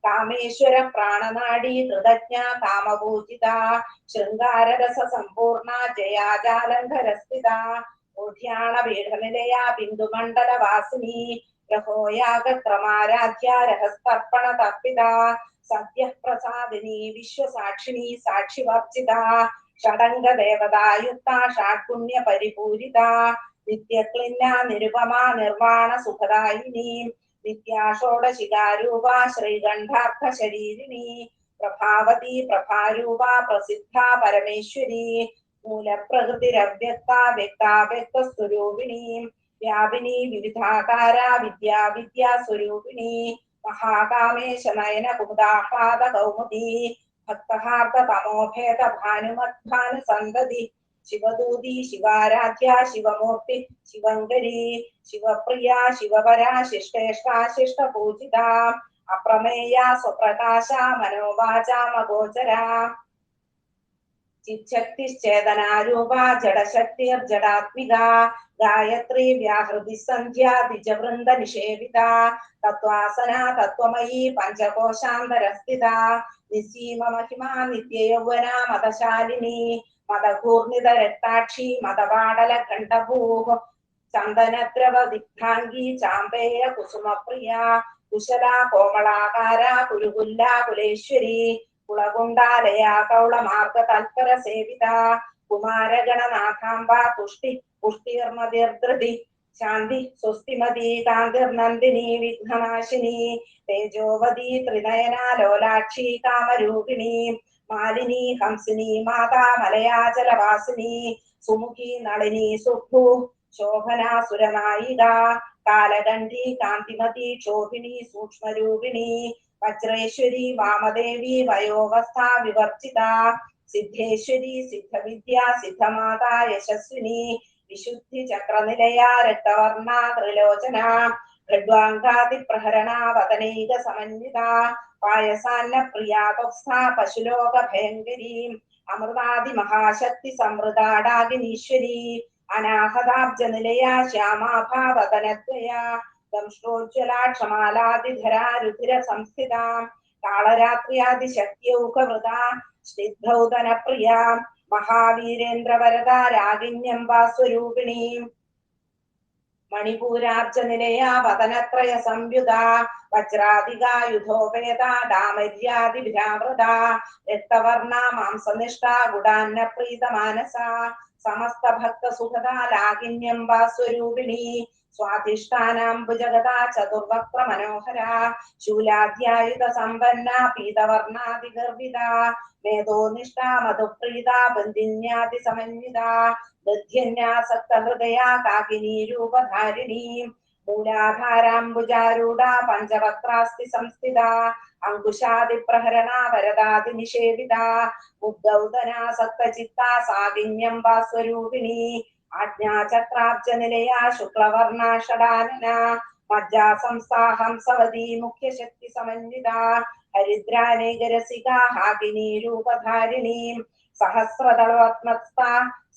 कामेश्वर प्राणनाडी कृतज्ञा कामपूजिता शृंगाररस संपूर्णा जया जालंधरस्थिता ओढ्याण पीठनिलया बिंदुमंडल वासिनी रहोयाग क्रमाराध्या रहस्तर्पण तर्पिता सद्यः प्रसादिनी विश्वसाक्षिणी साक्षिवर्जिता षडंग देवतायुक्ता षड्पुण्य परिपूरिता नित्यक्लिन्ना निरुपमा निर्वाण सुखदायिनी नित्या षोडशिकारूपा श्रीगंधार्थ शरीरिणी प्रभावती प्रभारूपा प्रसिद्धा परमेश्वरी मूल प्रकृतिरव्यक्ता व्यक्ता व्यक्त स्वरूपिणी व्यापिनी विविधाकारा विद्या विद्या स्वरूपिणी महाकामेश नयन कुमुदाह्लाद कौमुदी भक्तहार्थ तमोभेद भानुमद्भानु संदति शिवदूती शिवाराध्या शिवमूर्ति शिवंकरी शिवप्रिया शिवपरा शिष्टेष्टा शिष्टपूजिता अप्रमेया स्वप्रकाशा मनोवाचा मगोचरा चिच्छक्तिश्चेतनारूपा जडशक्तिर्जडात्मिका गायत्री व्याहृति संध्या द्विजवृन्द निषेविता तत्त्वासना तत्त्वमयी पंचकोशान्तरस्थिता निसीम महिमा नित्ययौवना मदशालिनी मदघूर्णितरक्ताक्षी मदपाडल घण्टभूः चन्दनद्रव दिग्धाङ्गी चाम्पेय कुसुमप्रिया कुशला कोमलाकारा कुरुकुल्ला कुलेश्वरी कुलगुण्डालया कौलमार्ग तत्पर सेविता कुमारगणनाथाम्बा तुष्टि पुष्टिर्मतिर्धृति ശാന്തി സ്വസ്തിമതി കാന്തിർനന്ദിനി വിഘ്നനാശിനി തേജോവതി ത്രിനയന ലോലാക്ഷി കാമരൂപിണി മാലിനി ഹംസിനി മാതാ മലയാചലവാസിനി സുമുഖി നളിനി സുഭു ശോഭനാ സുരനായിക കാലകണ്ഠി കാന്തിമതി ക്ഷോഭിണി സൂക്ഷ്മരൂപിണി വജ്രേശ്വരി വാമദേവി വയോവസ്ഥ വിവർജിത സിദ്ധേശ്വരി സിദ്ധവിദ്യ സിദ്ധമാതാ യശസ്വിനി വിശുദ്ധി ചക്രനിലയ രക്തവർണ ത്രിലോചന ഖഡ്വാങ്കാതി പ്രഹരണ വദനൈക സമന്വിത പായസാന്ന പ്രിയാതസ്ഥ പശുലോക ഭയങ്കരി അമൃതാദി മഹാശക്തി സമൃതാടാകിനീശ്വരി അനാഹതാബ്ജ നിലയ ശ്യാമാഭാവതനദ്വയ ദംഷ്ടോജ്വല ക്ഷമാലാദിധരാ രുധിര സംസ്ഥിത കാളരാത്രിയാദി ശക്തിയൗകവൃത സ്നിഗ്ധൗതന പ്രിയ മഹാവീരേന്ദ്രവരദ രാഗിണ്യംബാസ്വരൂപിണി മണിപൂരാർജ നിലയ വദനത്രയ സംയുത വജ്രാധികായുധോപേത ഡാമര്യാദിഭ്രാവൃത രക്തവർണ മാംസനിഷ്ഠ ഗുഡാന്ന പ്രീത മാനസ സമസ്ത ഭക്ത സുഖദ ലാകിന്യംബാസ്വരൂപിണി സ്വാധിഷ്ഠാനാംബുജഗത ചതുർവക്ര മനോഹര ശൂലാധ്യായുധ സമ്പന്ന പീതവർണാതിഗർഭിത മേധോനിഷ്ഠ മധുപ്രീത ബന്ധിന്യാതി സമന്വിത ദധ്യന്യാസക്ത ഹൃദയ കാകിനി രൂപധാരിണി മൂലാധാരാംബുജാരൂഢ പഞ്ചവക്രാസ്തി സംസ്ഥിത അങ്കുശാദി പ്രഹരണ വരദാതി നിഷേവിത മുഗ്ധൗതനാസക്ത ചിത്ത സാകിന്യംബാസ്വരൂപിണി ആജ്ഞാചക്രാബ്ജ നിലയ ശുക്ലവർണ ഷടാനന മജ്ജാ സംസ്ഥാ ഹംസവതി മുഖ്യശക്തി സമന്വിത ഹരിദ്രാനേകരസിക ഹാകിനി രൂപധാരിണി സഹസ്രദളവത്മസ്ഥ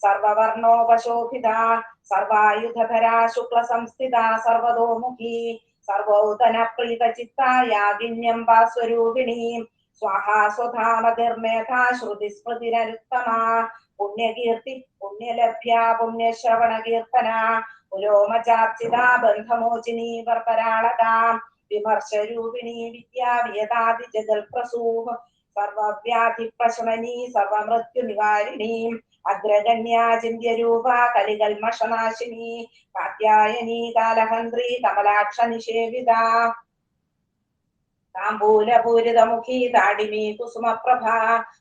സർവവർണോപശോഭിത സർവായുധധരാ ശുക്ല സംസ്ഥിത സർവതോമുഖി സർവൗതന പ്രീത ചിത്ത യാഗിന്യംബാസ്വരൂപിണി സ്വാഹാ സ്വധാമതിർമേധാ ശ്രുതി സ്മൃതിരരുത്തമ പുണ്യകീർത്തി പുണ്യലഭ്യ പുണ്യശ്രവണ കീർത്തന പുരോമചാർച്ചിത ബന്ധമോചിനി വർപരാളക വിമർശരൂപിണി വിദ്യാവിയതാദി ജഗൽപ്രസൂഹ സർവവ്യാധി പ്രശമനി സർവമൃത്യു നിവാരിണി അഗ്രഗണ്യാചിന്യരൂപ കലികൽമഷനാശിനി കാത്യായനി കാലഹന്ത്രി കമലാക്ഷ നിഷേവിത താംബൂലപൂരിതമുഖി താടിമി കുസുമപ്രഭ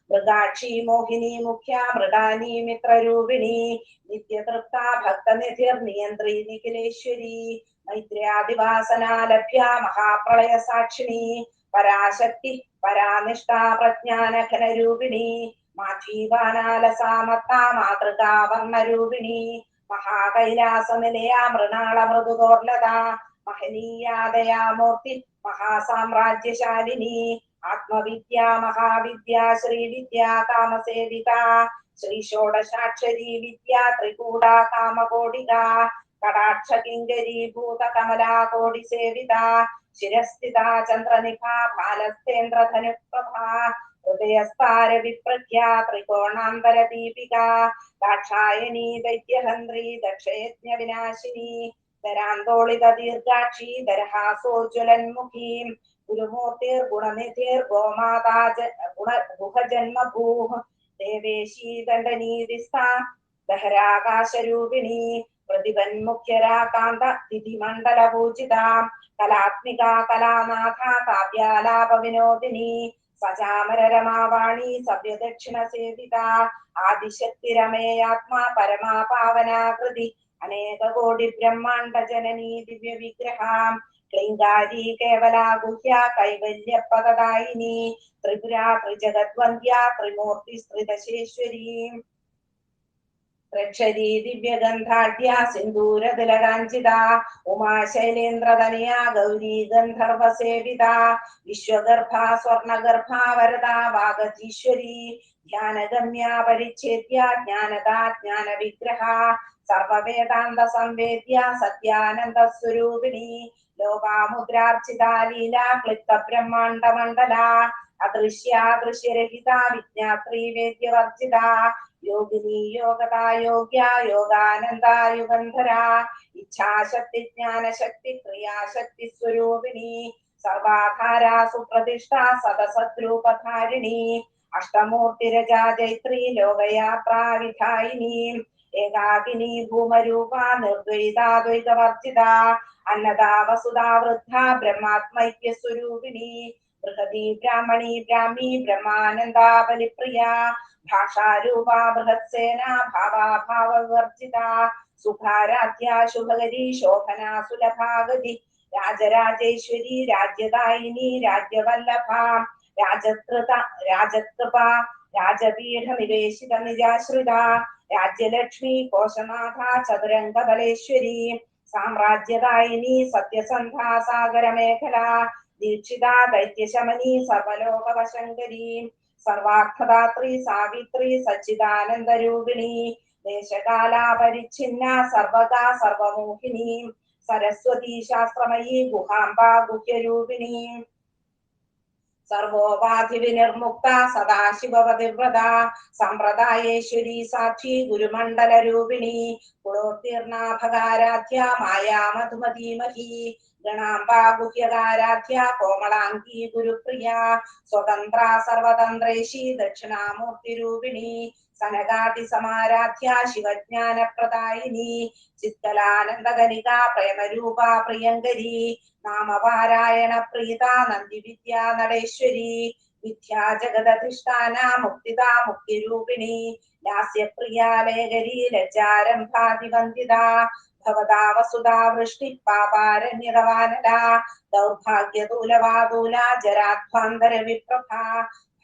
മൃഗാക്ഷി മോഹിനി മുഖ്യ മൃഗാനി മിത്രരൂപിണി നിത്യതൃപ്ത ഭക്തനിധിർ നിയന്ത്രി നിഖിലേശ്വരി മൈത്ര്യാദിവാസനാലഭ്യ മഹാപ്രളയ സാക്ഷിണി പരാശക്തി പരാനിഷ്ഠ പ്രജ്ഞാനഘനരൂപിണി മാധീവാനാലസാമത്ത മാതൃകാവർണരൂപിണി മഹാകൈലാസ നിലയ മൃണാള മൃദുദോർലത മഹനീയാദയാമൂർത്തി മഹാസാമ്രാജ്യശാലിനി ആത്മവിദ്യ മഹാവിദ്യ ശ്രീവിദ്യ കാമസേവിക ശ്രീ ഷോഡശാക്ഷരി വിദ്യ ത്രികൂട കാമകോടിക കടാക്ഷ കിങ്കരീഭൂത കമലാ കോടി സേവിത ശിരസ്ഥിത ചന്ദ്രനിഭ ബാലസ്തേന്ദ്രധനുപ്രഭ ഹൃദയസ്ഥാര വിപ്രഖ്യ ത്രികോണാന്തര ദീപിക ദാക്ഷായണീ ദൈത്യഹന്ത്രി ദക്ഷയജ്ഞ വിനാശിനി ധരാന്തോളിത ദീർഘാക്ഷി ദരഹാസോജ്വലന്മുഖീ ഗുരുമൂർത്തിർ ഗുണനിധിർ ഗോമാതാ ഗുഹജന്മഭൂഃ ദേവേശീ ദണ്ഡനീതിസ്ഥ ദഹരാകാശരൂപിണി പ്രതിപന്മുഖ്യരാകാന്ത തിഥിമണ്ഡലപൂജിത കലാത്മിക കലാനാഥ കാവ്യാലാപ വിനോദിനി സചാമരരമാവാണി സവ്യദക്ഷിണ സേവിത ആദിശക്തിരമേയാത്മാ പരമാ പാവനാകൃതി അനേക കോടി ബ്രഹ്മാണ്ഡ ജനനീ ദിവ്യ വിഗ്രഹാം ക്ലിംഗാരി കേവലാ ഗുഹ്യ കൈവല്യ പദദായിനി ത്രിപുരാ ത്രിജഗദ്വന്ദ്യ ത്രിമൂർത്തി സ്ത്രിദശേശ്വരീ പ്രക്ഷരീ ദിവ്യഗന്ധാഢ്യ സിന്ദൂരതിലകാഞ്ചിത ഉമാശൈലേന്ദ്രതനയ ഗൗരീ ഗന്ധർവസേവിത വിശ്വഗർഭ സ്വർണഗർഭ വരദാ വാഗതീശ്വരി ധ്യാനഗമ്യ പരിച്ഛേദ്യ ജ്ഞാനദാ ജ്ഞാന വിഗ്രഹ സർവവേദാന്ത സംവേദ്യ സത്യാനന്ദ സ്വരൂപിണി ലോകാമുദ്രാർച്ചിത ലീല ക്ലിപ്ത ബ്രഹ്മാണ്ഡ മണ്ഡല അദൃശ്യാദൃശ്യരഹിത വിജ്ഞാത്രീ വേദ്യവർജിത യോഗിനി യോഗദാ യോഗ്യ യോഗാനന്ദാ യുഗന്ധര ഇച്ഛാശക്തി ജ്ഞാനശക്തി ക്രിയാശക്തി സ്വരൂപിണി സർവാധാരാ സുപ്രതിഷ്ഠ സദസദ്രൂപധാരിണി അഷ്ടമൂർത്തിരജാ ജൈത്രി ലോകയാത്രാ വിധായിനി ഏകാകിനി ഭൂമരൂപ നിർദ്വൈതാദ്വൈതവർജിത അന്നദാ വസുധാ വൃദ്ധ ബ്രഹ്മാത്മൈക്യ സ്വരൂപിണി ബൃഹതി ബ്രാഹ്മണി ബ്രാഹ്മി ബ്രഹ്മാനന്ദാ ബലിപ്രിയ ഭാഷാരൂപ ബൃഹത്സേന ഭാവാഭാവവർജിത സുഖാരാധ്യ ശുഭകരി ശോഭന സുലഭാഗതി രാജരാജേശ്വരി രാജ്യദായിനി രാജ്യവല്ലഭ രാജകൃപ രാജപീഠ നിവേശിത നിജാശ്രിത രാജ്യലക്ഷ്മി കോശനാഥ ചതുരംഗബലേശ്വരി സാമ്രാജ്യദായിനി സത്യസന്ധ സാഗരമേഖല ദീക്ഷിത ദൈത്യശമനി സർവലോകവശങ്കരി സർവാർത്ഥദാത്രി സാവിത്രി സച്ചിദാനന്ദരൂപിണി ദേശകാലാപരിച്ഛിന്ന സർവകാ സർവമോഹിനി സരസ്വതി ശാസ്ത്രമയീ ഗുഹാംബ ഗുഹ്യരൂപിണി സർവോപാധി വിനിർമുക്ത സദാശിവപതിവ്രത സമ്പ്രദായേശ്വരി സാക്ഷി ഗുരുമണ്ഡല രൂപിണി കുളോത്തീർണാഭകാരാധ്യ മായാ മധുമതീമഹി ഗണാംബ ഗുഹ്യകാരാധ്യ കോമളാംഗീ ഗുരുപ്രിയ സ്വതന്ത്ര സർവതന്ത്രേശി ദക്ഷിണാമൂർത്തി രൂപിണി സനകാതി സമാരാധ്യ ശിവജ്ഞാനപ്രദായിനി ചിത്തലാനന്ദകലിക പ്രേമരൂപ പ്രിയങ്കരി നാമപാരായണ പ്രീത നന്ദിവിദ്യ നടേശ്വരി വിദ്യാ ജഗദധിഷ്ഠാന മുക്തിദ മുക്തിരൂപിണി ലാസ്യപ്രിയാലേഖരി ലജ്ജാരംഭാതിവന്ദിത ഭവതാ വസുധാ വൃഷ്ടി പാപാരണ്യതവാനല ദൗർഭാഗ്യതൂലവാതൂല ജരാധ്വാന്തര വിപ്രഭ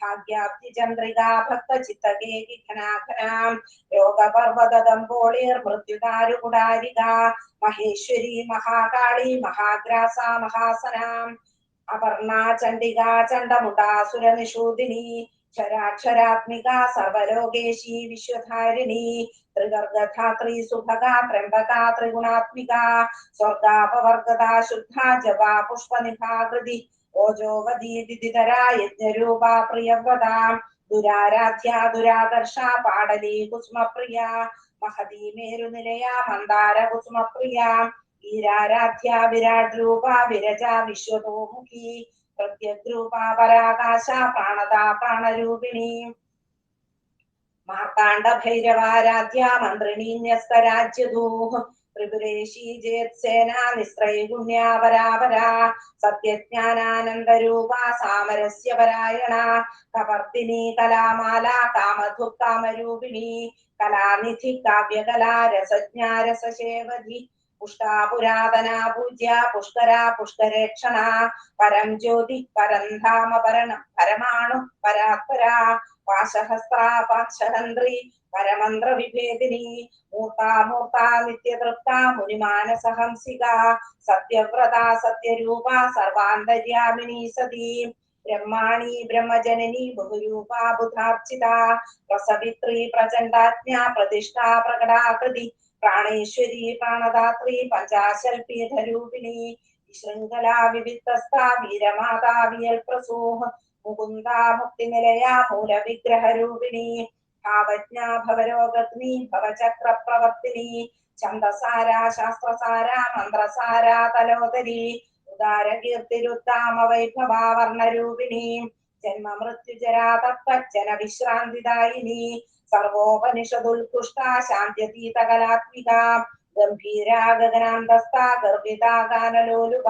ഭാഗ്യാബ്ധി ചന്ദ്രികാ ഭക്ത ചിത്തകേകി ഘനാഘനാം രോഗപർവതദംബോളിർ മൃത്യുദാരുകുടാരിക മഹേശ്വരി മഹാകാളി മഹാഗ്രാസ മഹാസനാം അപർണാ ചണ്ഡികാ ചണ്ഡമുണ്ടാസുര നിഷൂദിനി ക്ഷരാക്ഷരാത്മിക സർവലോകേശി വിശ്വധാരിണി ത്രിഗർഗധാത്രി സുഭഗ ത്രംബക ത്രിഗുണാത്മിക സ്വർഗാപവർഗത ശുദ്ധ ജപാ പുഷ്പനിഭാകൃതി ഓജോവതി ദിതിധര യജ്ഞരൂപ പ്രിയവ്രത ദുരാരാധ്യ ദുരാദർശ പാടലി കുസുമപ്രിയ മഹതി മേരുനിലയ മന്ദാര കുസുമപ്രിയ ഈരാരാധ്യ വിരാട് രൂപ വിരജ വിശ്വതോമുഖി പ്രത്യഗ്രൂപ പരാകാശ പ്രാണദ പ്രാണരൂപിണി മാർത്താണ്ഡ ഭൈരവാരാധ്യ മന്ത്രിണീന്യസ്തരാജ്യധൂ ത്രിപുരേശി ജയത്സേന നിസ്ത്രൈഗുണ്യാപരാപര സത്യജ്ഞാനാനന്ദരൂപ സാമരസ്യ പരായണ കവർത്തിനി കലാമാല കാമധു കാമരൂപിണി കലാനിധി കാവ്യകലാ രസജ്ഞ രസശേവധി പുഷ്ടാ പുരാതന പൂജ്യ പുഷ്കര പുഷ്കരേക്ഷണ പരം ജ്യോതി പരംധാമ പരമാണു പരാത്പര പാശഹസ്ത്ര പാശഹന്ത്രി പരമന്ത്ര വിഭേദിനി മൂർത്താമൂർത്ത നിത്യതൃപ്ത മുനിമാനസഹംസിക സത്യവ്രത സത്യരൂപ സർവാന്തര്യാമിനി സതി ബ്രഹ്മാണി ബ്രഹ്മജനനി ബഹുരൂപ ബുധാർച്ചിത പ്രസവിത്രി പ്രചണ്ഡാജ്ഞ പ്രതിഷ്ഠാ പ്രകടാകൃതി പ്രാണേശ്വരി പ്രാണദാത്രി പഞ്ചാശൽ പീഠരൂപിണി ശൃംഖലാ വിവിധസ്ഥ വീരമാതാ വിയൽപ്രസൂഹ മുകുന്ദ മുക്തിനിലയ മൂലവിഗ്രഹരൂപിണി ഭാവജ്ഞ ഭവരോഗഗ്നി ഭവചക്ര പ്രവർത്തിനി ഛന്ദസാര ശാസ്ത്രസാര മന്ത്രസാര തലോദരി ഉദാരകീർത്തിരുത്താമ വൈഭവാവർണരൂപിണി ജന്മമൃത്യുജരാതപ്തജ്ജന വിശ്രാന്തിദായിനി സർവോപനിഷദുൽകൃഷ്ട ശാന്ത്യതീതകലാത്മിക ഗംഭീര ഗഗനാന്തസ്ഥ ഗർഭിത ഗാനലോലുപ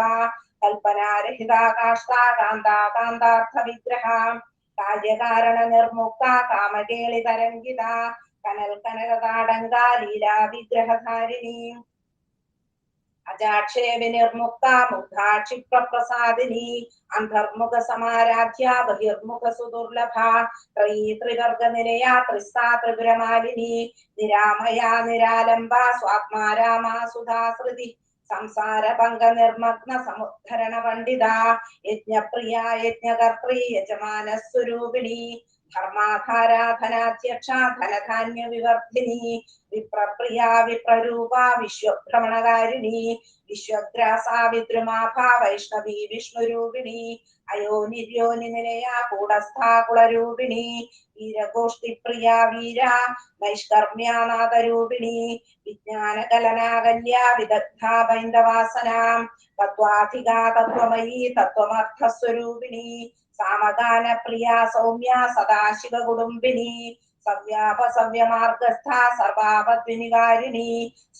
കൽപ്പനാരഹിത കാഷ്ട കാന്താ കാന്താർത്ഥ വിഗ്രഹ കാര്യകാരണ നിർമുക്ത കാമകേളി തരംഗിത കനൽ കനകതാടങ്ക ലീലാ വിഗ്രഹധാരിണി അജാക്ഷേപി നിർമുക്ത മുഗ്ധാക്ഷിപ്രസാദിനി അന്തർമുഖ സമാരാധ്യ ബഹിർമുഖ സുദുർലഭ ത്രിവർഗ നിലയ ത്രിസ്ഥാ ത്രിപുരമാലിനി നിരാമയ നിരാലംബ സ്വാത്മാരാമാ സുധാസൃതി സംസാര ഭംഗ നിർമഗ്ന സമുദ്ധരണ പണ്ഡിത യജ്ഞപ്രിയ യജ്ഞകർത്തൃ യജമാന സ്വരൂപിണി ധർമാധാരാധനാധ്യക്ഷ ധനധാന്യ വിവർദ്ധിനി വിപ്രപ്രിയ വിപ്രരൂപ വിശ്വഭ്രമണകാരിണി വിശ്വഗ്രാസ വിദ്രുമാഭ വൈഷ്ണവി വിഷ്ണുരൂപിണി അയോനിര്യോനി നിലയ കൂടസ്ഥാ കുളരൂപിണി വീരഗോഷ്ഠിപ്രിയ വീര നൈഷ്കർമ്മ്യാനാഥരൂപിണി വിജ്ഞാനകലനാകല്യ വിദഗ്ധ ബൈന്ദവാസനാം തത്വാധിക തത്വമയീ തത്വമർത്ഥസ്വരൂപിണി സാമഗാന പ്രിയ സൗമ്യ സദാശിവ കുടുംബിനി സവ്യാപസവ്യമാർഗസ്ഥ സർവാപദ്വിനികാരിണി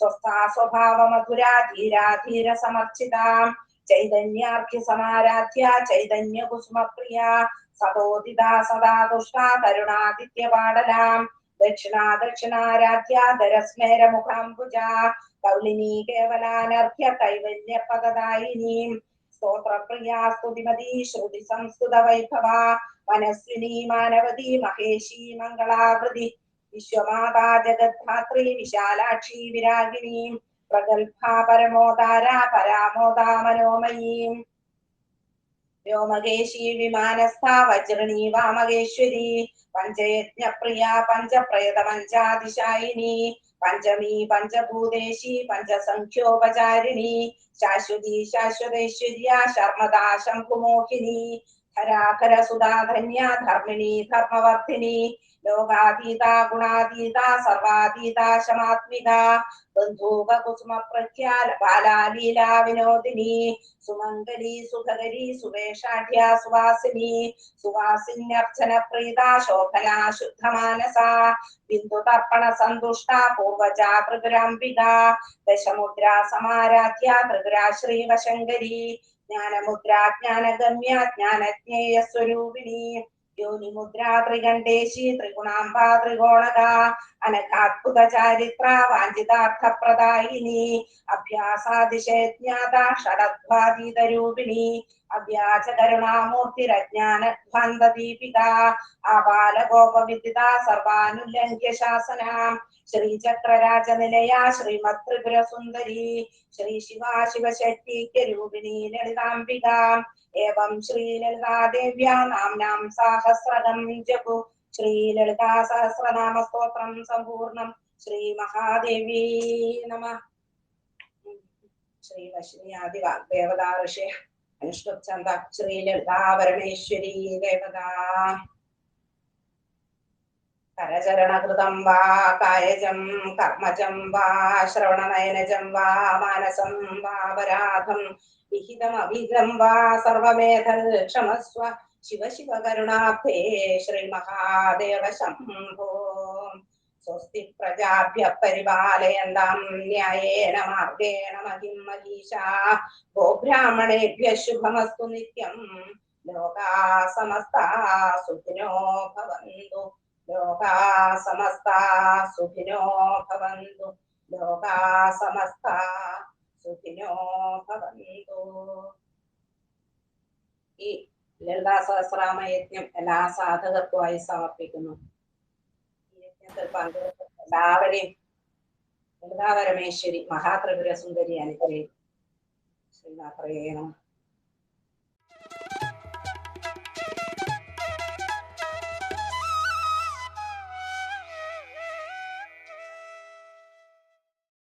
സ്വസ്ഥാ സ്വഭാവ മധുരാ ധീരാ ധീര സമർച്ചിതാം ചൈതന്യാർഘ്യ സമാരാധ്യ ചൈതന്യ കുസുമപ്രിയ സതോദിതാ സദാ തുഷ്ട തരുണാദിത്യ പാടലാം ദക്ഷിണാ ദക്ഷിണാരാധ്യ ധരസ്മേര മുഖാംബുജ കൗലിനീ കേവലാനർഘ്യ കൈവല്യ പദദായിനീം സ്തോത്രപ്രിയാ സ്തുതിമതി ശ്രുതി സംസ്കൃത വൈഭവ മനസ്വിനി മാനവതി മഹേശി മംഗളാകൃതി വിശ്വമാതാ ജഗദ്ധാത്രി വിശാലാക്ഷി വിരാഗിണീം പ്രഗൽഭാ പരമോദാര പരാമോദാ മനോമയീം വ്യോമകേശി വിമാനസ്ഥ വജ്രണി വാമകേശ്വരി പഞ്ചയജ്ഞ പ്രിയ പഞ്ചപ്രേത പഞ്ചാതിശായിനി പഞ്ചമീ പഞ്ചഭൂതേശി പഞ്ചസംഖ്യോപചാരിണി ശാശ്വതി ശാശ്വതേശ്വര്യ ശർമ്മദാ ശംഭുമോഹിനി ധരാധര സുധാധന്യ ധർമ്മിണി ധർമ്മവർദ്ധിനി ലോകാതീത ഗുണാതീത സർവാതീത ശമാത്മിക ബന്ധൂക കുസുമ പ്രഖ്യാല ബാലാലീല വിനോദിനി സുമംഗലി സുഖകരി സുവേഷാഢ്യ സുവാസിനി സുവാസിന്യർച്ചന പ്രീത ശോഭന ശുദ്ധമാനസ ബിന്ദു തർപ്പണ സന്തുഷ്ട പൂർവജ ത്രിപുരാംബിക ദശമുദ്ര സമാരാധ്യ ത്രിപുരാ ശ്രീവശങ്കരി ജ്ഞാനമുദ്ര ജ്ഞാനഗമ്യ ജ്ഞാനജ്ഞേയ സ്വരൂപിണി യോനിമുദ്ര ത്രികണ്ഠേശി ത്രിഗുണാംബ ത്രികോണക അനഘാത്ഭുത ചാരിത്ര വാഞ്ചിതാർത്ഥപ്രദായിനി അഭ്യാസാതിശയജ്ഞാത ഷഡധ്വാതീതരൂപിണി അവ്യാജ കരുണാമൂർത്തിരജ്ഞാനധ്വാന്ത ദീപിക ആബാലഗോപവിദിത സർവാനുലംഘ്യ ശാസനാം ശ്രീചക്രരാജനിലയ ശ്രീമത് ത്രിപുര സുന്ദരി ശ്രീ ശിവാ ശിവശക്തിക്യരൂപിണി ലളിതാംബിക ഏവം ശ്രീലളിതാദേവ്യാ നാംനാം സഹസ്രകം ജപു ശ്രീലളിതാ സഹസ്രനാമ സ്തോത്രം സമ്പൂർണം ശ്രീ മഹാദേവി നമഃ. ശ്രീ വശിനിയാദി വാഗ്ദേവതാ ഋഷി അനുഷ്ഠുപ്ഛന്ദ ശ്രീലളിതാ പരമേശ്വരി ദേവതാ കരചരണകൃതം വാ കായജം കർമ്മജം വാ ശ്രവണനയനജം വാ മാനസം വാ പരാധം വിഹിതമഭിധം വാ സർവമേധൽ ക്ഷമസ്വ ശിവ ശിവ കരുണാബ്ധേ ശ്രീ മഹാദേവ ശംഭോ. സ്വസ്തി പ്രജാഭ്യ പരിപാലയന്താം ന്യായേന മാർഗേണ മഹിം മഹീഷാ ഗോബ്രാഹ്മണേഭ്യ ശുഭമസ്തു നിത്യം ലോകാ സമസ്താ സുഖിനോ ഭവന്തു ലോകാ സമസ്താ സുഖിനോ ഭവന്തു ലോകാ സമസ്താ സുഖിനോ ഭവന്തു. ഈ ലളിതാ സഹസ്രനാമയജ്ഞം എല്ലാ സാധകർക്കുമായി സമർപ്പിക്കുന്നു. ഈ യജ്ഞത്തിൽ പങ്കെടുത്ത എല്ലാവരെയും ലളിതാ പരമേശ്വരി മഹാത്രിപുര സുന്ദരി അനുഗ്രഹിക്കും. ശ്രീനാഥേ നമഃ.